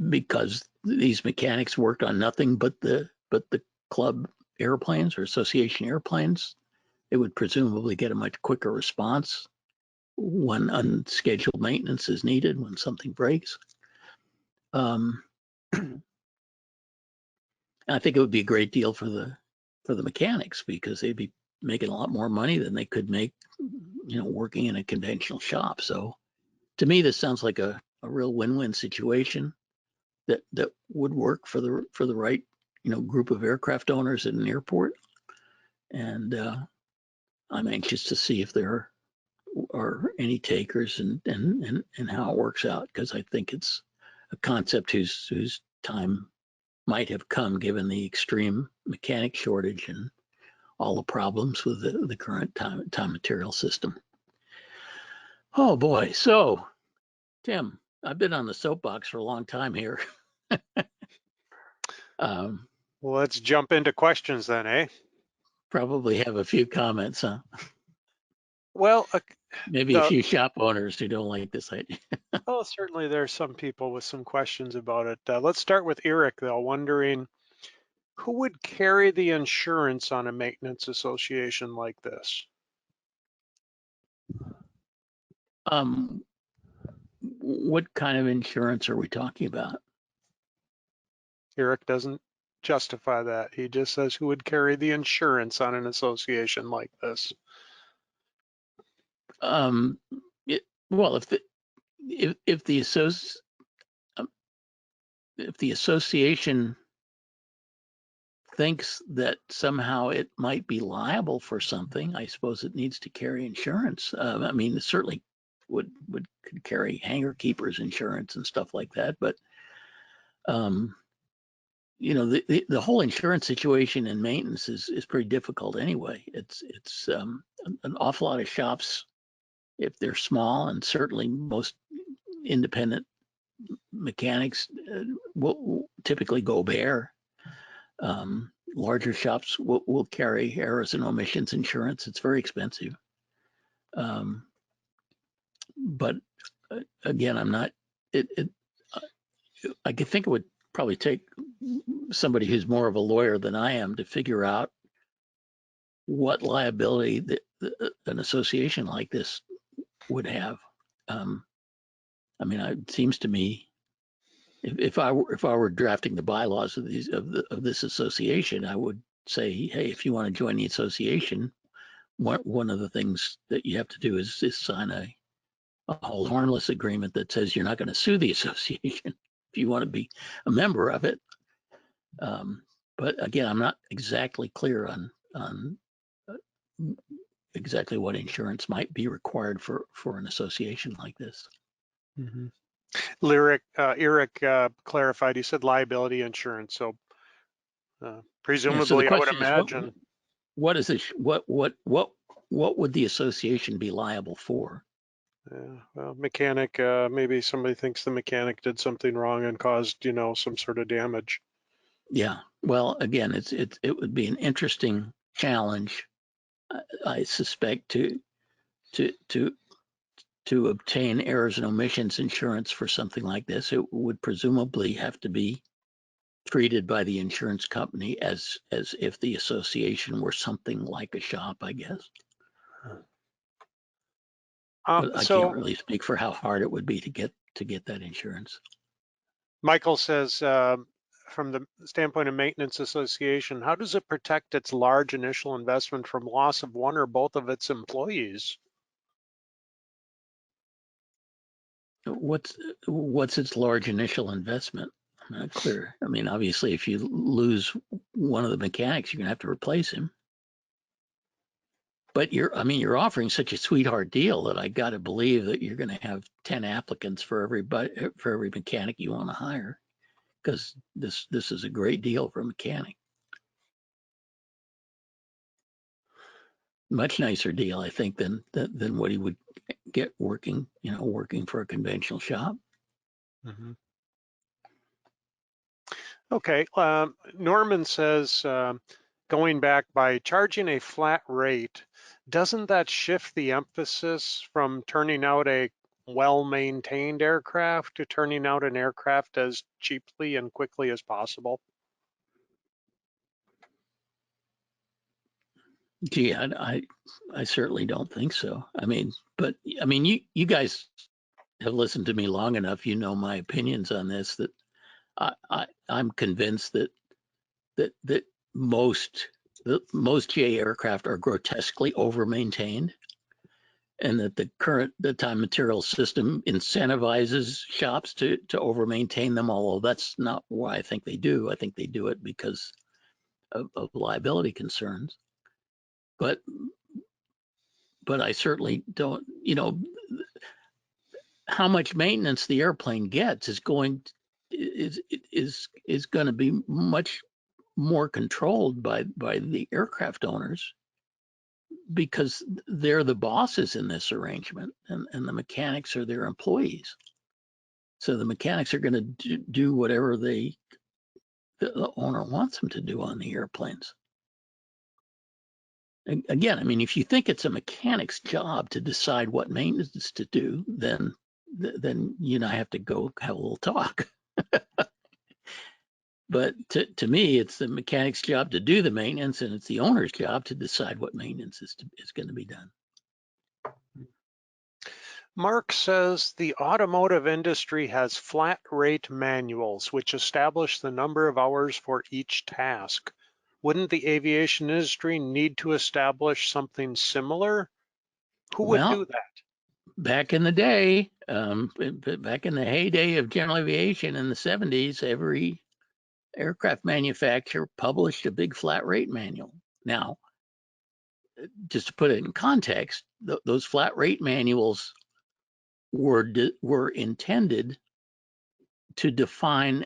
Because these mechanics work on nothing but the club airplanes or association airplanes, they would presumably get a much quicker response when unscheduled maintenance is needed, when something breaks. I think it would be a great deal for the mechanics because they'd be making a lot more money than they could make, working in a conventional shop. So to me, this sounds like a real win-win situation that would work for the right, group of aircraft owners at an airport. And I'm anxious to see if there are any takers and how it works out, because I think it's a concept whose time might have come given the extreme mechanic shortage and all the problems with the current time material system. Oh boy. So Tim, I've been on the soapbox for a long time here. Well, let's jump into questions then, eh? Probably have a few comments, huh? Well, Maybe a few shop owners who don't like this idea. well, certainly there's some people with some questions about it. Let's start with Eric, though, wondering who would carry the insurance on a maintenance association like this? What kind of insurance are we talking about? Eric doesn't justify that. He just says who would carry the insurance on an association like this? Well, if the association thinks that somehow it might be liable for something, I suppose it needs to carry insurance. I mean, it certainly could carry hangar keepers insurance and stuff like that. But the whole insurance situation in maintenance is pretty difficult anyway. It's an awful lot of shops, if they're small, and certainly most independent mechanics will typically go bare. Larger shops will carry errors and omissions insurance. It's very expensive. But again, I'm not. I could think it would probably take somebody who's more of a lawyer than I am to figure out what liability an association like this would have. I mean, it seems to me if I were drafting the bylaws of this association, I would say, hey, if you want to join the association, one of the things that you have to do is sign a hold harmless agreement that says you're not going to sue the association if you want to be a member of it. But again, I'm not exactly clear on exactly what insurance might be required for an association like this. Mm-hmm. Eric clarified. He said liability insurance. So Yeah. So the presumably, I would question is, imagine. what is this? What would the association be liable for? Yeah, well, mechanic. Maybe somebody thinks the mechanic did something wrong and caused, some sort of damage. Yeah. Well, again, it would be an interesting challenge, I suspect, to obtain errors and omissions insurance for something like this. It would presumably have to be treated by the insurance company as if the association were something like a shop, I guess. But I can't So really speak for how hard it would be to get that insurance. Michael says, from the standpoint of maintenance association, how does it protect its large initial investment from loss of one or both of its employees? What's its large initial investment? I'm not clear. I mean, obviously, if you lose one of the mechanics, you're gonna have to replace him. But you're offering such a sweetheart deal that I got to believe that you're going to have 10 applicants for every mechanic you want to hire, because this is a great deal for a mechanic. Much nicer deal, I think, than what he would get working for a conventional shop. Mm-hmm. Okay. Norman says, going back, by charging a flat rate, doesn't that shift the emphasis from turning out a well-maintained aircraft to turning out an aircraft as cheaply and quickly as possible? Gee, I certainly don't think so. I mean, but I mean, you guys have listened to me long enough. You know my opinions on this. That I'm convinced that most GA aircraft are grotesquely over-maintained, and that the time material system incentivizes shops to over-maintain them, although that's not why I think they do. I think they do it because of liability concerns. But I certainly don't, how much maintenance the airplane gets is going to be much more controlled by the aircraft owners, because they're the bosses in this arrangement, and the mechanics are their employees. So the mechanics are going to do whatever the owner wants them to do on the airplanes. Again, I mean, if you think it's a mechanic's job to decide what maintenance to do, then I have to go have a little talk. But to me, it's the mechanic's job to do the maintenance, and it's the owner's job to decide what maintenance is going to be done. Mark says the automotive industry has flat rate manuals which establish the number of hours for each task. Wouldn't the aviation industry need to establish something similar? Who would Well, do that? back in the day, back in the heyday of general aviation in the 70s, every aircraft manufacturer published a big flat rate manual. Now, just to put it in context, those flat rate manuals were intended to define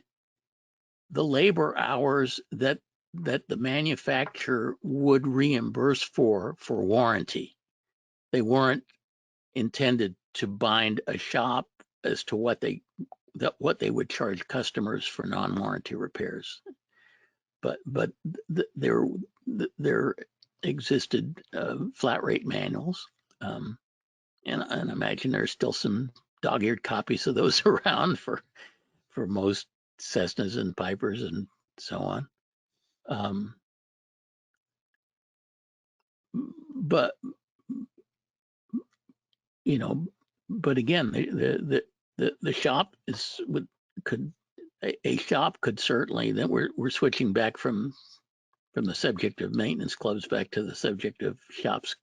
the labor hours that the manufacturer would reimburse for warranty. They weren't intended to bind a shop as to what they would charge customers for non-warranty repairs. But there existed flat rate manuals, and I imagine there's still some dog-eared copies of those around for most Cessnas and Pipers and so on. But you know, but again, the shop could a shop could certainly. Then we're switching back from the subject of maintenance clubs back to the subject of shops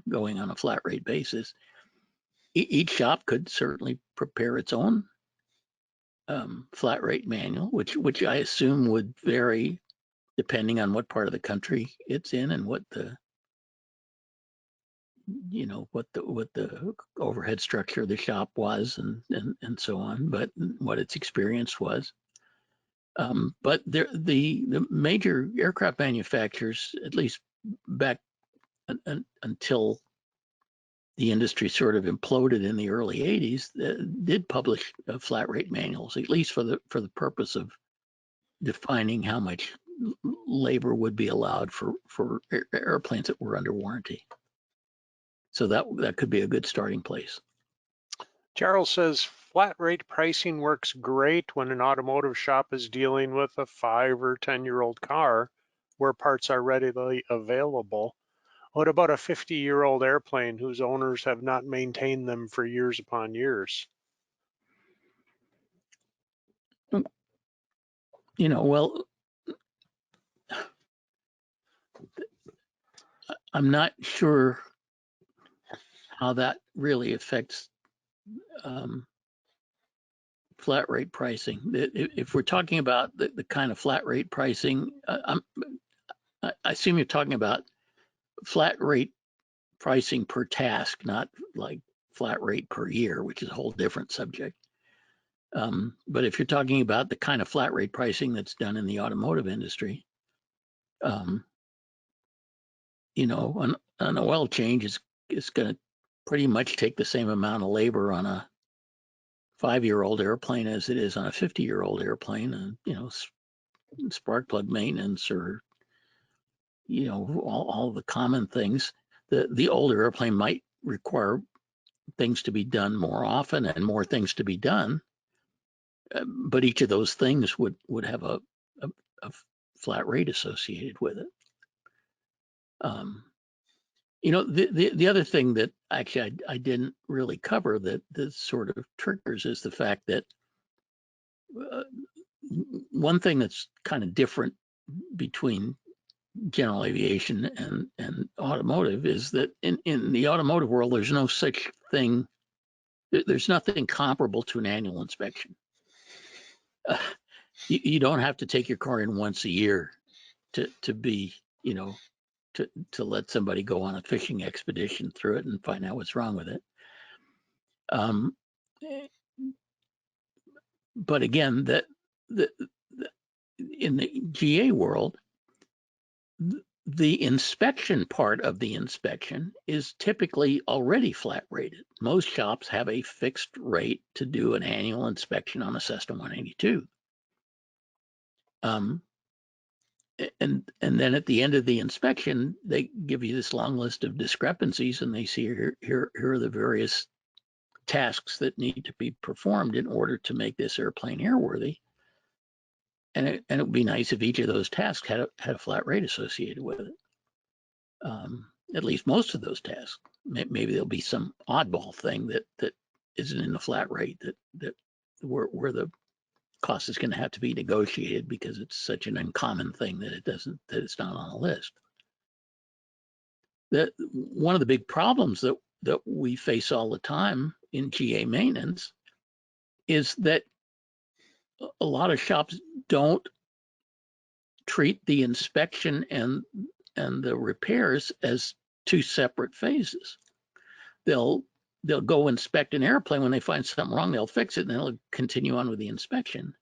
going on a flat rate basis. Each shop could certainly prepare its own flat rate manual, which I assume would vary depending on what part of the country it's in and what the overhead structure of the shop was and so on, but what its experience was. But the major aircraft manufacturers, at least back until the industry sort of imploded in the early 80s, did publish flat rate manuals, at least for the purpose of defining how much labor would be allowed for airplanes that were under warranty. So that could be a good starting place. Charles says flat rate pricing works great when an automotive shop is dealing with a 5 or 10-year-old car where parts are readily available. What about a 50-year-old airplane whose owners have not maintained them for years upon years? Well, I'm not sure how that really affects flat rate pricing. If we're talking about the kind of flat rate pricing, I assume you're talking about flat rate pricing per task, not like flat rate per year, which is a whole different subject. But if you're talking about the kind of flat rate pricing that's done in the automotive industry, an oil change is going to pretty much take the same amount of labor on a 5-year-old airplane as it is on a 50-year-old airplane. And spark plug maintenance, or all the common things. The older airplane might require things to be done more often and more things to be done, but each of those things would have a flat rate associated with it. The other thing that actually I didn't really cover that sort of triggers is the fact that one thing that's kind of different between general aviation and automotive is that in the automotive world, there's no such thing. There's nothing comparable to an annual inspection. You don't have to take your car in once a year to be, to let somebody go on a fishing expedition through it and find out what's wrong with it. But again, in the GA world, the inspection part of the inspection is typically already flat rated. Most shops have a fixed rate to do an annual inspection on a Cessna 182. And then at the end of the inspection, they give you this long list of discrepancies, and they see here are the various tasks that need to be performed in order to make this airplane airworthy. And it would be nice if each of those tasks had a flat rate associated with it. At least most of those tasks. Maybe there'll be some oddball thing that isn't in the flat rate that where the cost is going to have to be negotiated because it's such an uncommon thing that it's not on the list. One of the big problems that we face all the time in GA maintenance is that a lot of shops don't treat the inspection and the repairs as two separate phases. They'll go inspect an airplane. When they find something wrong, they'll fix it, and they'll continue on with the inspection.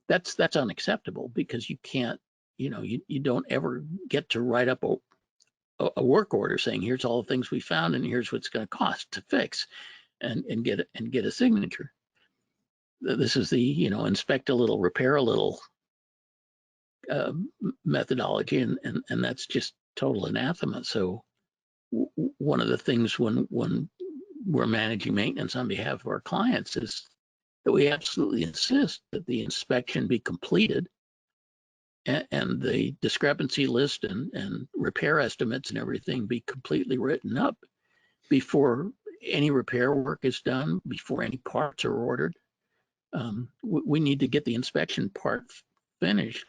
That's unacceptable, because you can't, you don't ever get to write up a work order saying, here's all the things we found and here's what's going to cost to fix, and get a signature. This is the inspect a little, repair a little methodology, and that's just total anathema. So one of the things when we're managing maintenance on behalf of our clients is that we absolutely insist that the inspection be completed and the discrepancy list and repair estimates and everything be completely written up before any repair work is done, before any parts are ordered. We need to get the inspection part finished,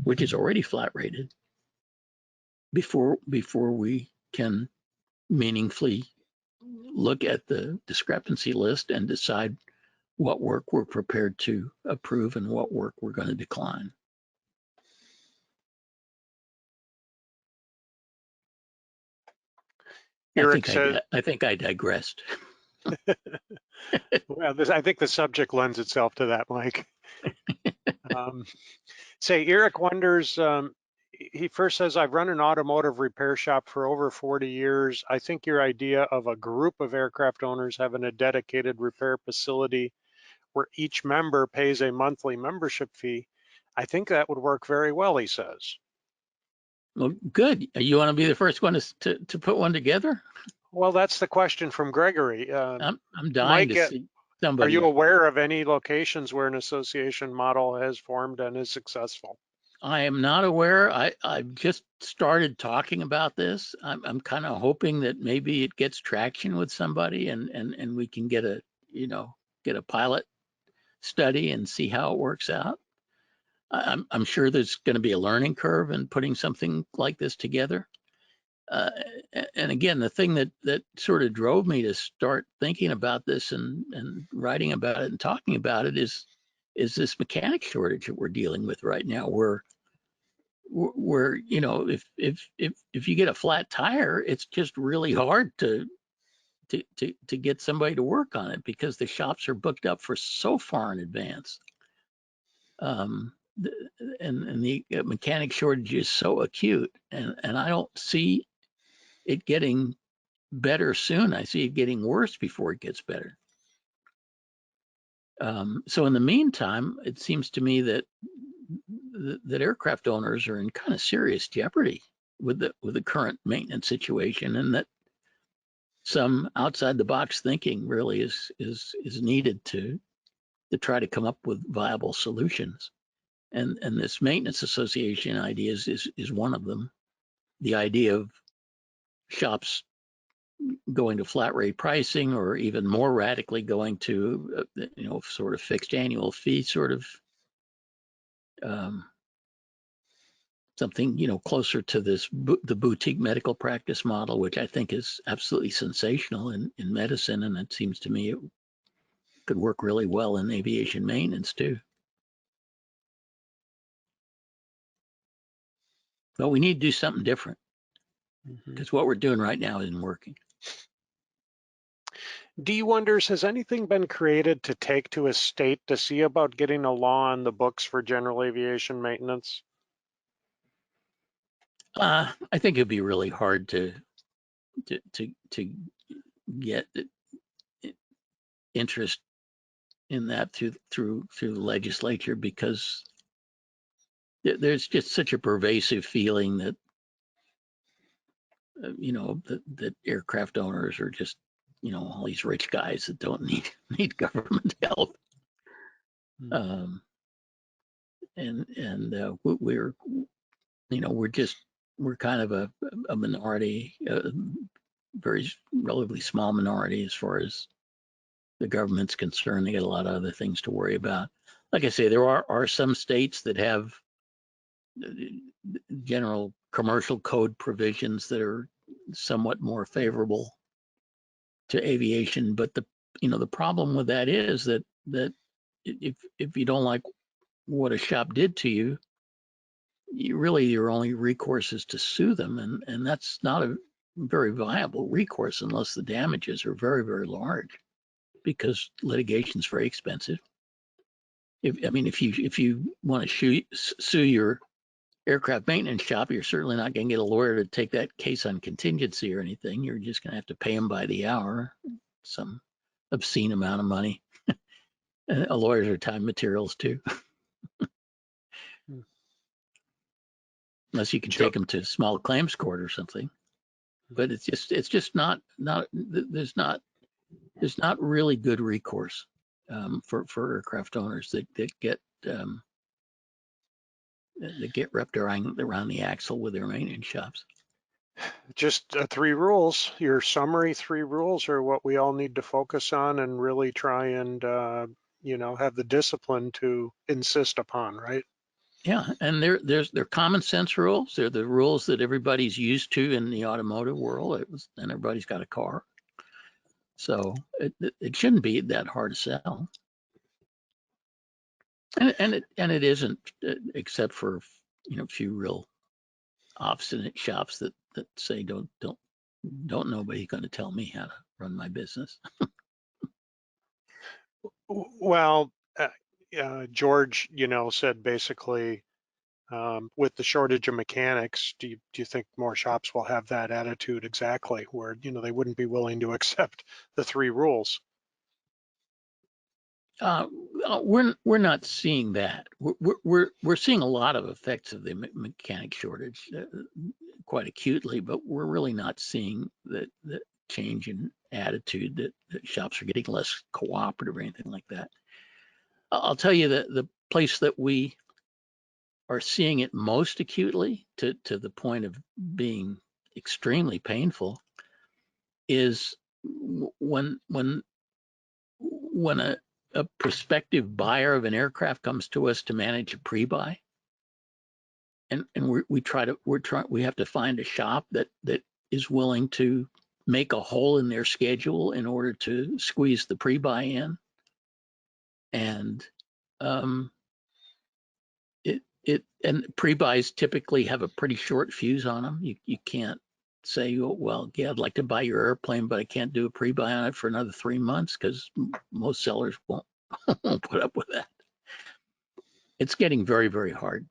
which is already flat rated, before we can meaningfully look at the discrepancy list and decide what work we're prepared to approve and what work we're going to decline. Eric says, I think I digressed. well, I think the subject lends itself to that, Mike. Say, Eric wonders, he first says, I've run an automotive repair shop for over 40 years. I think your idea of a group of aircraft owners having a dedicated repair facility where each member pays a monthly membership fee, I think that would work very well, he says. Well, good. You want to be the first one to put one together? Well, that's the question from Gregory. I'm dying Mike, to see are you somebody. aware of any locations where an association model has formed and is successful? I am not aware. I've just started talking about this. I'm kind of hoping that maybe it gets traction with somebody and we can get a pilot study and see how it works out. I'm sure there's going to be a learning curve in putting something like this together. And again, the thing that sort of drove me to start thinking about this and writing about it and talking about it is this mechanic shortage that we're dealing with right now, where if you get a flat tire, it's just really hard to get somebody to work on it because the shops are booked up for so far in advance. And the mechanic shortage is so acute, and I don't see it getting better soon. I see it getting worse before it gets better. So in the meantime, it seems to me that aircraft owners are in kind of serious jeopardy with the current maintenance situation, and that some outside the box thinking really is needed to try to come up with viable solutions. And this maintenance association idea is one of them. The idea of shops going to flat rate pricing, or even more radically going to sort of fixed annual fee, sort of something closer to the boutique medical practice model, which I think is absolutely sensational in medicine, and it seems to me it could work really well in aviation maintenance too. But we need to do something different, because what we're doing right now isn't working. D wonders, has anything been created to take to a state to see about getting a law on the books for general aviation maintenance? I think it'd be really hard to get interest in that through the legislature, because there's just such a pervasive feeling that that aircraft owners are just all these rich guys that don't need government help. We're kind of a minority, very relatively small minority as far as the government's concerned. They got a lot of other things to worry about. Like I say, there are some states that have general commercial code provisions that are somewhat more favorable to aviation, but the problem with that is that if you don't like what a shop did to you, your only recourse is to sue them, and that's not a very viable recourse unless the damages are very, very large, because litigation is very expensive. If you want to sue your aircraft maintenance shop, you're certainly not going to get a lawyer to take that case on contingency or anything. You're just going to have to pay them by the hour, some obscene amount of money. Lawyers are time materials too. Unless you can take them to small claims court or something. But it's just not there's not really good recourse. for aircraft owners that get wrapped around the axle with their maintenance shops. Just three rules. Your summary three rules are what we all need to focus on and really try and have the discipline to insist upon, right? Yeah, and they're common sense rules. They're the rules that everybody's used to in the automotive world. And everybody's got a car, so it shouldn't be that hard to sell. And it isn't, except for a few real obstinate shops that say don't nobody going to tell me how to run my business. Well, George, said basically, with the shortage of mechanics, do you think more shops will have that attitude exactly, where they wouldn't be willing to accept the three rules? We're not seeing that. We're seeing a lot of effects of the mechanic shortage quite acutely, but we're really not seeing the change in attitude that shops are getting less cooperative or anything like that. I'll tell you that the place that we are seeing it most acutely, to the point of being extremely painful, is when a prospective buyer of an aircraft comes to us to manage a pre-buy, and we have to find a shop that is willing to make a hole in their schedule in order to squeeze the pre-buy in. And and pre-buys typically have a pretty short fuse on them. You can't say, oh, well, yeah, I'd like to buy your airplane, but I can't do a pre-buy on it for another 3 months, because most sellers won't put up with that. It's getting very, very hard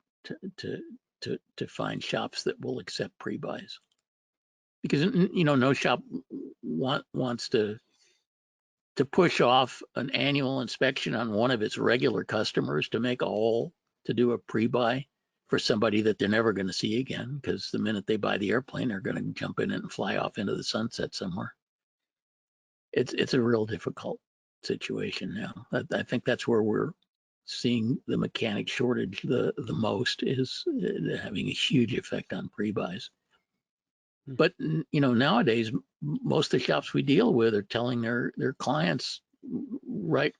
to find shops that will accept pre-buys, because no shop wants to push off an annual inspection on one of its regular customers to make a hole to do a pre-buy for somebody that they're never going to see again, because the minute they buy the airplane, they're going to jump in it and fly off into the sunset somewhere. It's a real difficult situation now. I think that's where we're seeing the mechanic shortage the most, is having a huge effect on pre-buys. But nowadays, most of the shops we deal with are telling their clients, right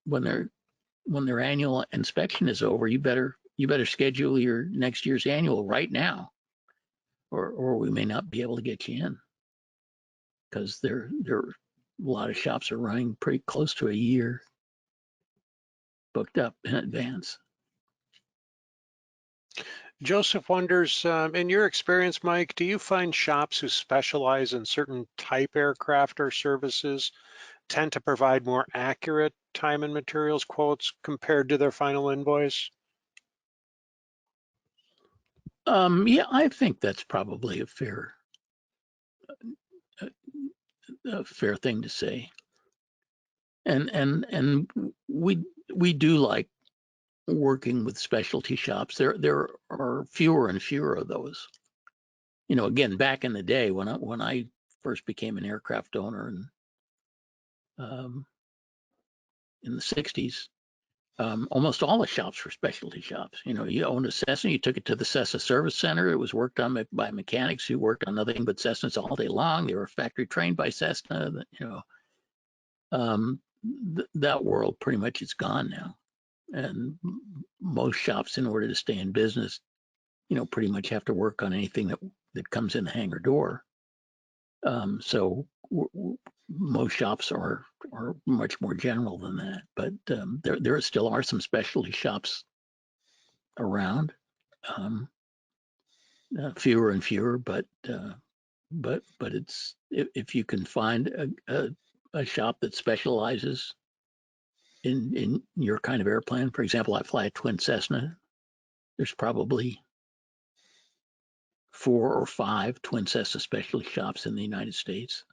when their annual inspection is over, you better schedule your next year's annual right now, or we may not be able to get you in, because a lot of shops are running pretty close to a year booked up in advance. Joseph wonders, in your experience, Mike, do you find shops who specialize in certain type aircraft or services tend to provide more accurate time and materials quotes compared to their final invoice? Yeah, I think that's probably a fair thing to say. And we do like working with specialty shops. There are fewer and fewer of those. Again, back in the day when I first became an aircraft owner in the 60s, almost all the shops were specialty shops. You owned a Cessna, you took it to the Cessna Service Center. It was worked on by mechanics who worked on nothing but Cessnas all day long. They were factory trained by Cessna. That world pretty much is gone now. And most shops, in order to stay in business, pretty much have to work on anything that comes in the hangar door. So most shops are much more general than that, but there still are some specialty shops around, fewer and fewer, but it's, if you can find a shop that specializes in your kind of airplane. For example, I fly a twin Cessna. There's probably 4 or 5 twin Cessna specialty shops in the United States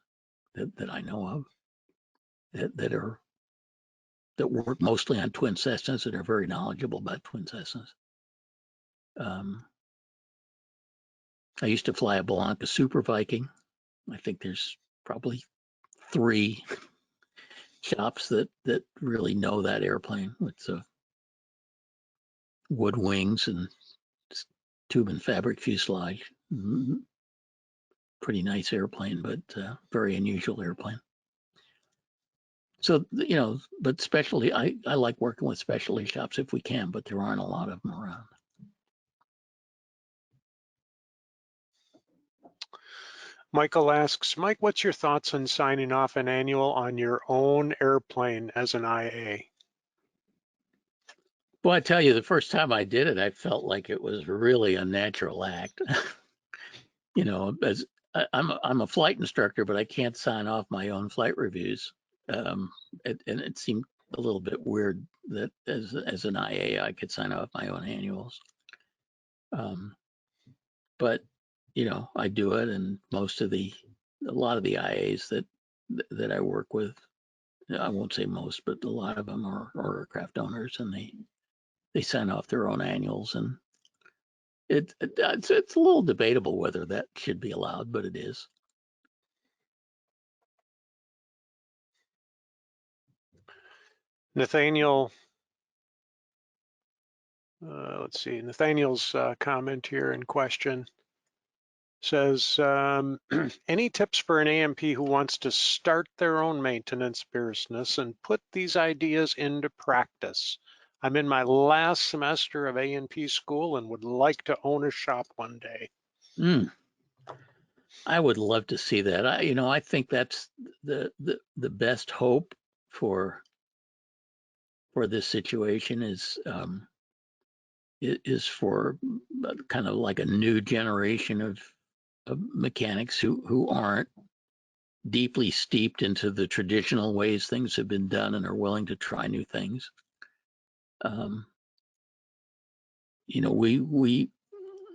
that I know of, that work mostly on twin Cessnas, that are very knowledgeable about twin Cessnas. I used to fly a Blanca Super Viking. I think there's probably 3 shops that really know that airplane with wood wings and tube and fabric fuselage. Pretty nice airplane, but very unusual airplane. So, but specialty, I like working with specialty shops if we can, but there aren't a lot of them around. Michael asks, Mike, what's your thoughts on signing off an annual on your own airplane as an IA? Well, I tell you, the first time I did it, I felt like it was really a natural act. As I'm a flight instructor, but I can't sign off my own flight reviews. And it seemed a little bit weird that as an IA, I could sign off my own annuals. But I do it, and a lot of the IAs that I work with, I won't say most, but a lot of them are aircraft owners, and they sign off their own annuals, and it's a little debatable whether that should be allowed, but it is. Nathaniel, let's see, Nathaniel's comment here in question says, any tips for an A&P who wants to start their own maintenance business and put these ideas into practice? I'm in my last semester of A&P school and would like to own a shop one day. I would love to see that. I think that's the best hope for this situation is for kind of like a new generation of mechanics who aren't deeply steeped into the traditional ways things have been done and are willing to try new things.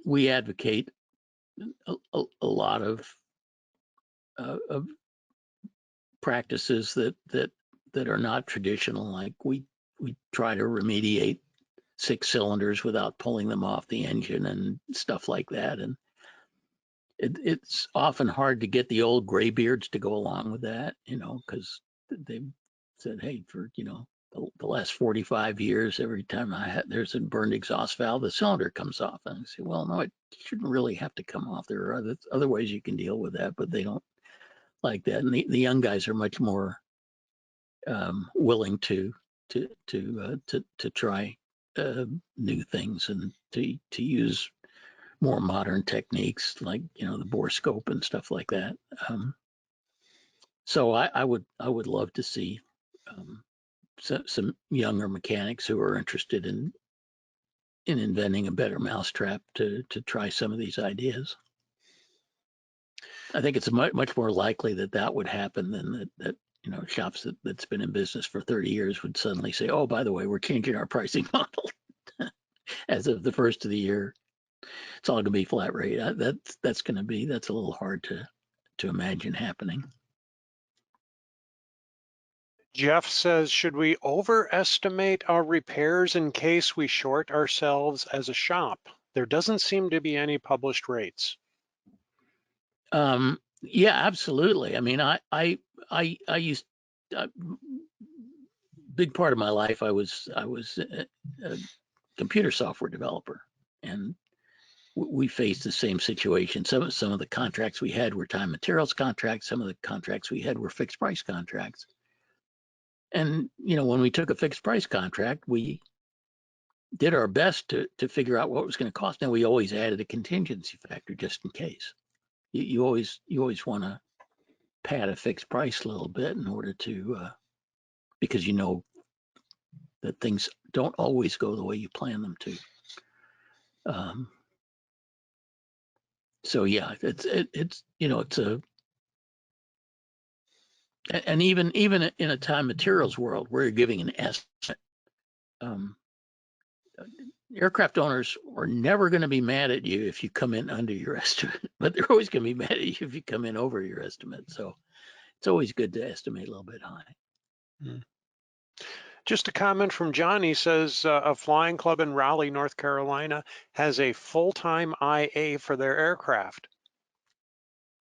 We advocate a lot of practices that are not traditional. Like we try to remediate 6 cylinders without pulling them off the engine and stuff like that. And it's often hard to get the old graybeards to go along with that, because they've said, hey, for the last 45 years, every time there's a burned exhaust valve, the cylinder comes off. And I say, well, no, it shouldn't really have to come off. There are other ways you can deal with that, but they don't like that. And the young guys are much more willing to try new things and to use more modern techniques like the bore scope and stuff like that. So I would love to see some younger mechanics who are interested in inventing a better mousetrap to try some of these ideas. I think it's much more likely that would happen than that shops that's been in business for 30 years would suddenly say, oh, by the way, we're changing our pricing model as of the first of the year. It's all going to be flat rate. That's a little hard to imagine happening. Jeff says, should we overestimate our repairs in case we short ourselves as a shop? There doesn't seem to be any published rates. Yeah, absolutely. I mean, I used big part of my life. I was a computer software developer, and we faced the same situation. Some of the contracts we had were time materials contracts. Some of the contracts we had were fixed price contracts. And when we took a fixed price contract, we did our best to figure out what it was going to cost. Now we always added a contingency factor just in case. You always want to pad a fixed price a little bit in order to because that things don't always go the way you plan them to. So yeah, it's a and even in a time materials world where you're giving an estimate, aircraft owners are never going to be mad at you if you come in under your estimate, but they're always going to be mad at you if you come in over your estimate. So it's always good to estimate a little bit high. Just a comment from John. He says a flying club in Raleigh, North Carolina has a full-time IA for their aircraft.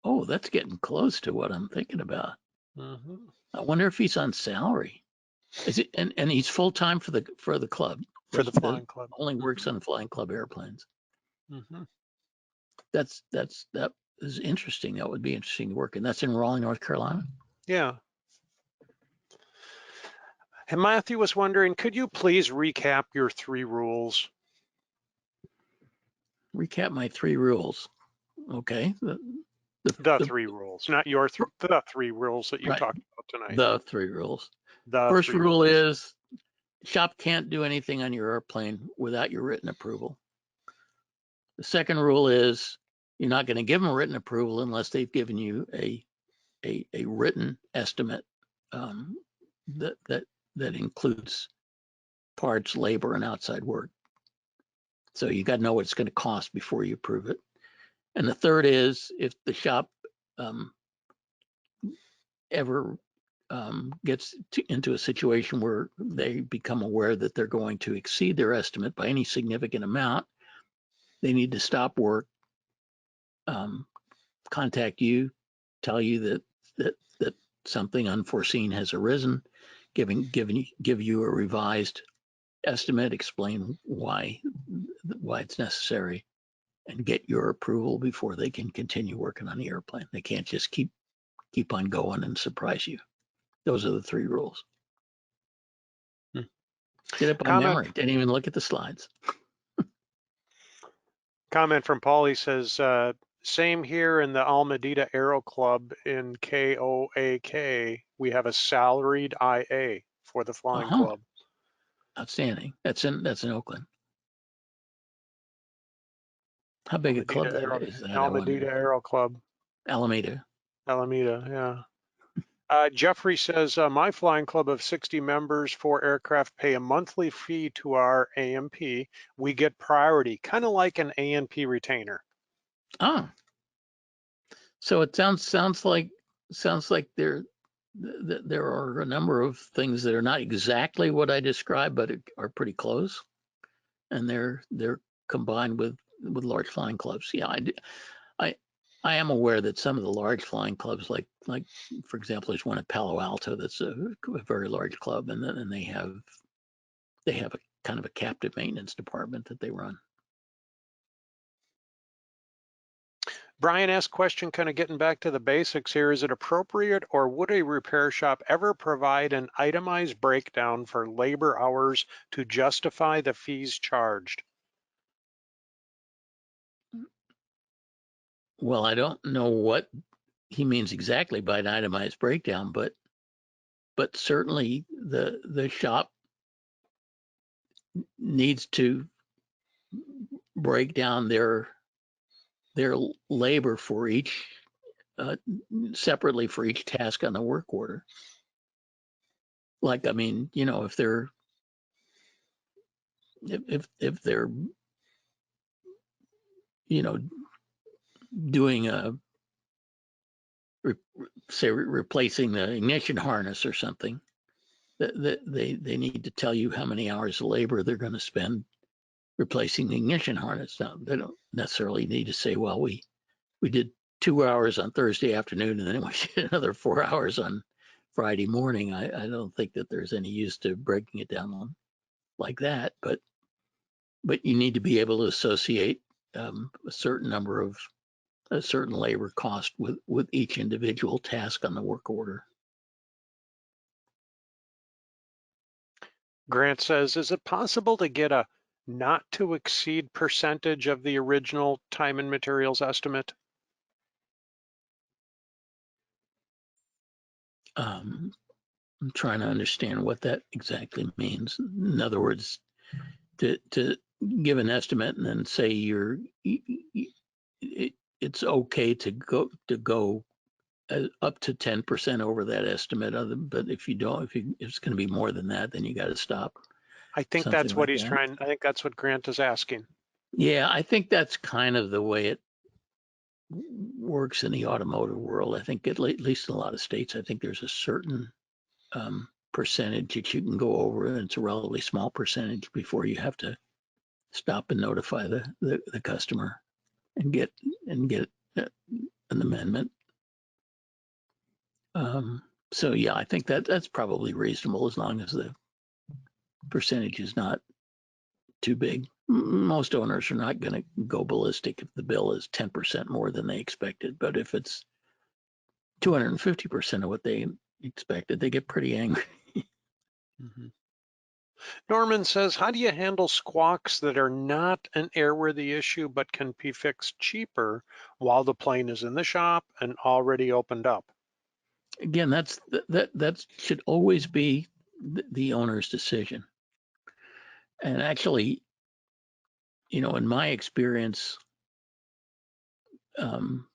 Oh, that's getting close to what I'm thinking about. Mm-hmm. I wonder if he's on salary. Is it? And he's full time for the club. For the Does flying club. only works Mm-hmm. on flying club airplanes. Mm-hmm. That is interesting. That would be interesting to work in. That's in Raleigh, North Carolina. Yeah. And Matthew was wondering, could you please recap your 3 rules? Recap my 3 rules. Okay. The The 3 rules, not your the 3 rules that you right. talked about tonight. The 3 rules. The First 3 rule rules. is shop can't do anything on your airplane without your written approval. The second rule is you're not going to give them a written approval unless they've given you a written estimate that includes parts, labor, and outside work. So you got to know what it's going to cost before you approve it. And the third is if the shop ever gets into a situation where they become aware that they're going to exceed their estimate by any significant amount, they need to stop work, contact you, tell you that something unforeseen has arisen, give you a revised estimate, explain why it's necessary, and get your approval before they can continue working on the airplane. They can't just keep on going and surprise you. Those are the 3 rules. Hmm. Did it by Comment memory. Didn't even look at the slides. Comment from Paul. He says, same here in the Almadita Aero Club in KOAK. We have a salaried IA for the flying Uh-huh. club. Outstanding. That's in Oakland. How big a club is that? I Almadita wonder. Aero Club. Alameda. Alameda, yeah. Jeffrey says, my flying club of 60 members, 4 aircraft pay a monthly fee to our AMP. We get priority, kind of like an AMP retainer. Oh, so it sounds like there are a number of things that are not exactly what I described, but are pretty close, and they're combined with large flying clubs. Yeah, I am aware that some of the large flying clubs, like for example, there's one at Palo Alto that's a very large club, and then they have a kind of a captive maintenance department that they run. Brian asked question, kind of getting back to the basics here. Is it appropriate or would a repair shop ever provide an itemized breakdown for labor hours to justify the fees charged? Well, I don't know what he means exactly by an itemized breakdown, but certainly the shop needs to break down their labor for each separately for each task on the work order. Like, I mean, if they're doing replacing the ignition harness or something, they need to tell you how many hours of labor they're going to spend replacing the ignition harness. Now, they don't necessarily need to say, well, we did 2 hours on Thursday afternoon and then we did another 4 hours on Friday morning. I don't think that there's any use to breaking it down like that, but you need to be able to associate a certain labor cost with each individual task on the work order. Grant says, is it possible to get a not to exceed percentage of the original time and materials estimate? I'm trying to understand what that exactly means. In other words, to give an estimate and then say it's okay to go up to 10% over that estimate. But if it's going to be more than that, then you got to stop. I think Something that's what like he's that. trying. I think that's what Grant is asking. Yeah, I think that's kind of the way it works in the automotive world. I think at least in a lot of states, I think there's a certain percentage that you can go over, and it's a relatively small percentage before you have to stop and notify the customer and get an amendment. So yeah, I think that's probably reasonable as long as the percentage is not too big. Most owners are not going to go ballistic if the bill is 10% more than they expected. But if it's 250% of what they expected, they get pretty angry. Mhm. Norman says, how do you handle squawks that are not an airworthy issue but can be fixed cheaper while the plane is in the shop and already opened up? Again, that should always be the owner's decision. And actually, in my experience, um,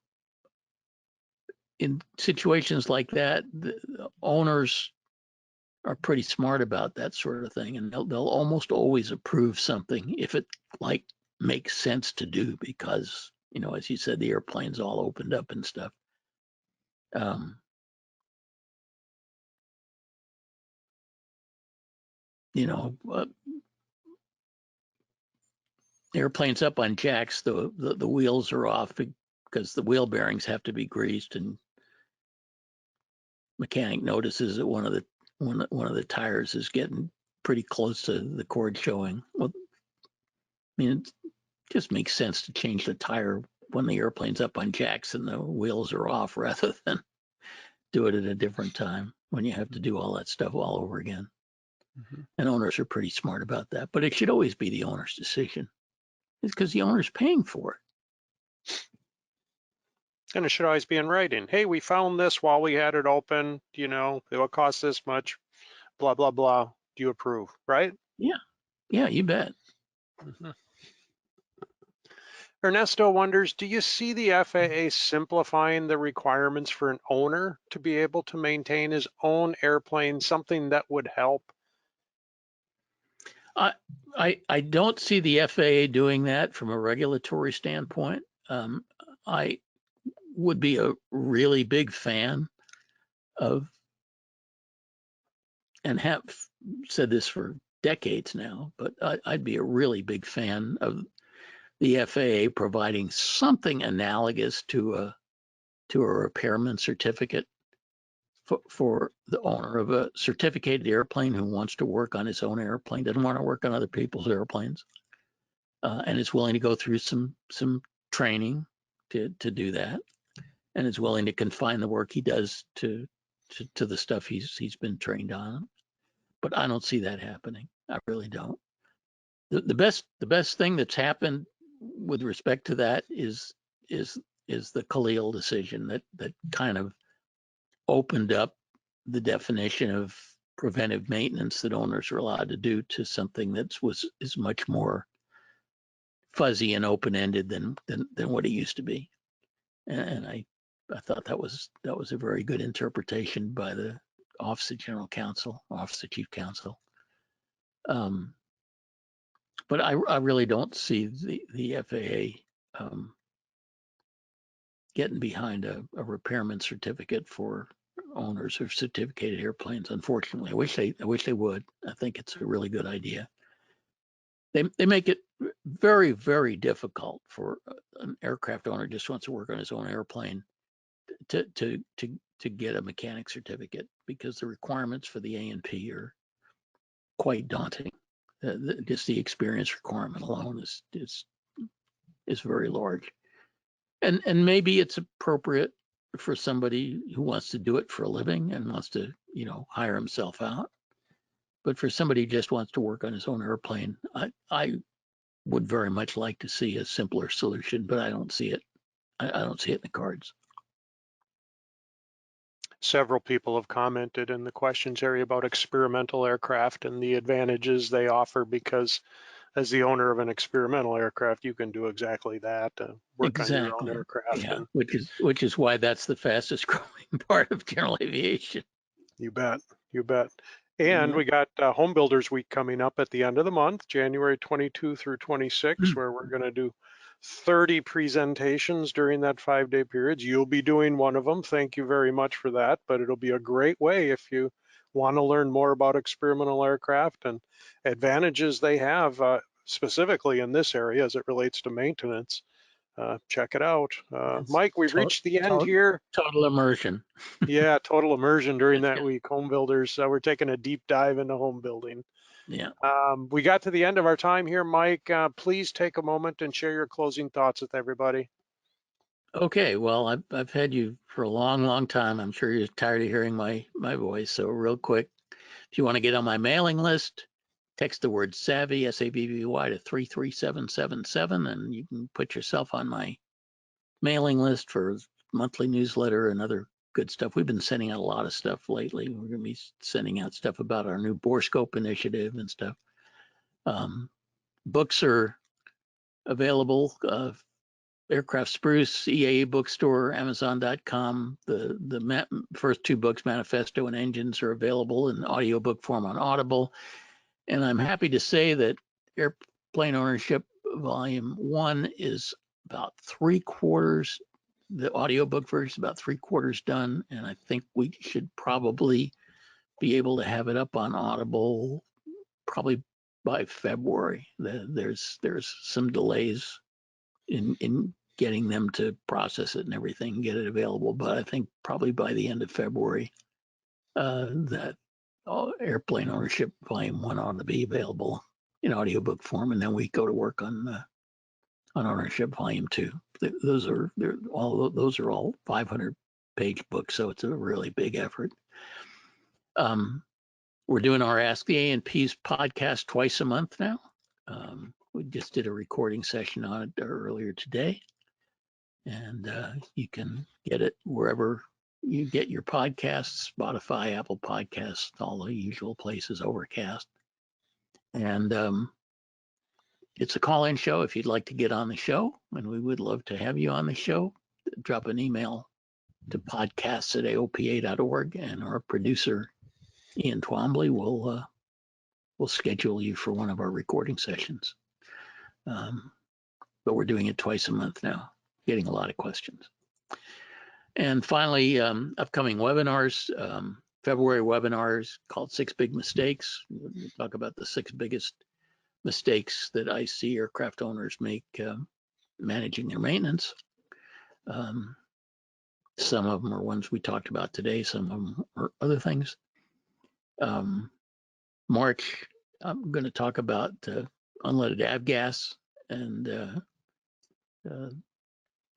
in situations like that, the owners are pretty smart about that sort of thing, and they'll almost always approve something if it like makes sense to do because as you said, the airplane's all opened up and stuff. Um, you know, uh, airplanes up on jacks, the wheels are off because the wheel bearings have to be greased, and mechanic notices that one of the tires is getting pretty close to the cord showing. Well, I mean, it just makes sense to change the tire when the airplane's up on jacks and the wheels are off rather than do it at a different time when you have to do all that stuff all over again. Mhm. And owners are pretty smart about that, but it should always be the owner's decision. It's because the owner's paying for it. And it should always be in writing. Hey, we found this while we had it open, it will cost this much, blah, blah, blah. Do you approve, right? Yeah, yeah, you bet. Mhm. Ernesto wonders, do you see the FAA simplifying the requirements for an owner to be able to maintain his own airplane, something that would help? I don't see the FAA doing that from a regulatory standpoint. I would be a really big fan of, and have said this for decades now, but I'd be a really big fan of the FAA providing something analogous to a repairman certificate for the owner of a certificated airplane who wants to work on his own airplane, doesn't want to work on other people's airplanes, and is willing to go through some training to do that, and is willing to confine the work he does to the stuff he's been trained on. But I don't see that happening. I really don't. The best thing that's happened with respect to that is the Khalil decision that kind of opened up the definition of preventive maintenance that owners are allowed to do to something that is much more fuzzy and open-ended than what it used to be. And I thought that was a very good interpretation by the Office of General Counsel, Office of Chief Counsel. But I really don't see the FAA getting behind a repairman certificate for owners of certificated airplanes. Unfortunately, I wish they would. I think it's a really good idea. They make it very, very difficult for an aircraft owner who just wants to work on his own airplane to get a mechanic certificate because the requirements for the A&P are quite daunting. Just the experience requirement alone is very large. And maybe it's appropriate for somebody who wants to do it for a living and wants to, hire himself out. But for somebody who just wants to work on his own airplane, I would very much like to see a simpler solution, but I don't see it. I don't see it in the cards. Several people have commented in the questions area about experimental aircraft and the advantages they offer because as the owner of an experimental aircraft, you can do exactly that, work on your own Exactly. aircraft. Yeah, And which is why that's the fastest growing part of general aviation. you bet, you bet. And Yeah. we got Home Builders Week coming up at the end of the month, January 22 through 26, where we're going to do 30 presentations during that 5-day period. You'll be doing one of them. Thank you very much for that. But it'll be a great way if you want to learn more about experimental aircraft and advantages they have, specifically in this area as it relates to maintenance. check it out. It's Mike, we've reached the end here. total immersion. Yeah, total immersion during that Yeah. week. Home builders, we're taking a deep dive into home building. Yeah. We got to the end of our time here, Mike. Please take a moment and share your closing thoughts with everybody. Okay. Well, I've had you for a long, long time. I'm sure you're tired of hearing my voice. So real quick, if you want to get on my mailing list, text the word SAVVY, SAVVY, to 33777, and you can put yourself on my mailing list for monthly newsletter and other good stuff. We've been sending out a lot of stuff lately. We're going to be sending out stuff about our new Borescope initiative and stuff. Books are available. Aircraft Spruce, EAA Bookstore, Amazon.com. The first two books, Manifesto and Engines, are available in audiobook form on Audible. And I'm happy to say that Airplane Ownership Volume 1 is about 3/4. The audiobook version is about 3/4 done. And I think we should probably be able to have it up on Audible probably by February. There's some delays in getting them to process it and everything and get it available. But I think probably by the end of February, that Airplane Ownership Volume 1 ought to be available in audiobook form, and then we go to work on Ownership Volume 2. Those are all 500-page books, so it's a really big effort. We're doing our Ask the A&Ps podcast twice a month now. We just did a recording session on it earlier today, and you can get it wherever you get your podcasts: Spotify, Apple Podcasts, all the usual places, Overcast. And it's a call-in show if you'd like to get on the show, and we would love to have you on the show. Drop an email to podcasts@aopa.org, and our producer, Ian Twombly, will schedule you for one of our recording sessions. But we're doing it twice a month now, getting a lot of questions. And finally, upcoming webinars, February webinars called 6 Big Mistakes. We talk about the 6 biggest mistakes that I see aircraft owners make managing their maintenance. Some of them are ones we talked about today. Some of them are other things. March, I'm going to talk about unleaded avgas, and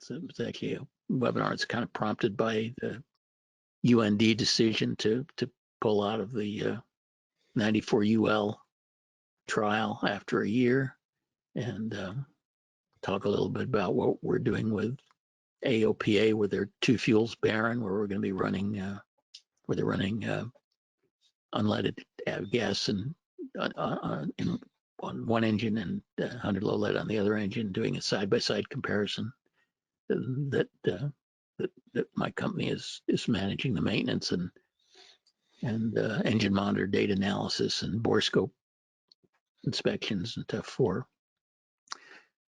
it's actually a webinar. It's kind of prompted by the UND decision to pull out of the 94 UL trial after a year, and talk a little bit about what we're doing with AOPA with their 2 fuels Baron, where we're going to be running, where they're running unleaded avgas and on one engine and 100 low lead on the other engine, doing a side-by-side comparison that my company is managing the maintenance and engine monitor data analysis and borescope inspections and stuff for.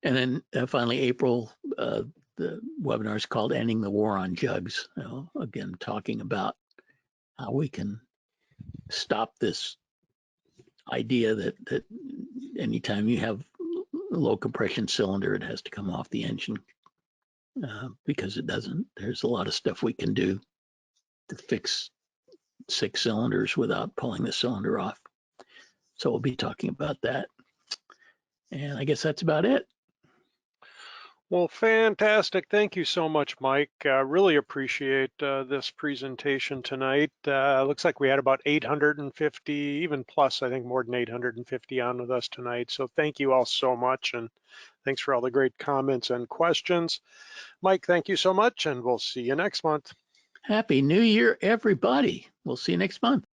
And then finally, April, the webinar is called Ending the War on Jugs. Again, talking about how we can stop this idea that anytime you have a low compression cylinder, it has to come off the engine, because it doesn't. There's a lot of stuff we can do to fix 6 cylinders without pulling the cylinder off. So we'll be talking about that. And I guess that's about it. Well, fantastic. Thank you so much, Mike. Really appreciate this presentation tonight. Looks like we had about 850, even plus, I think more than 850 on with us tonight. So thank you all so much. And thanks for all the great comments and questions. Mike, thank you so much. And we'll see you next month. Happy New Year, everybody. We'll see you next month.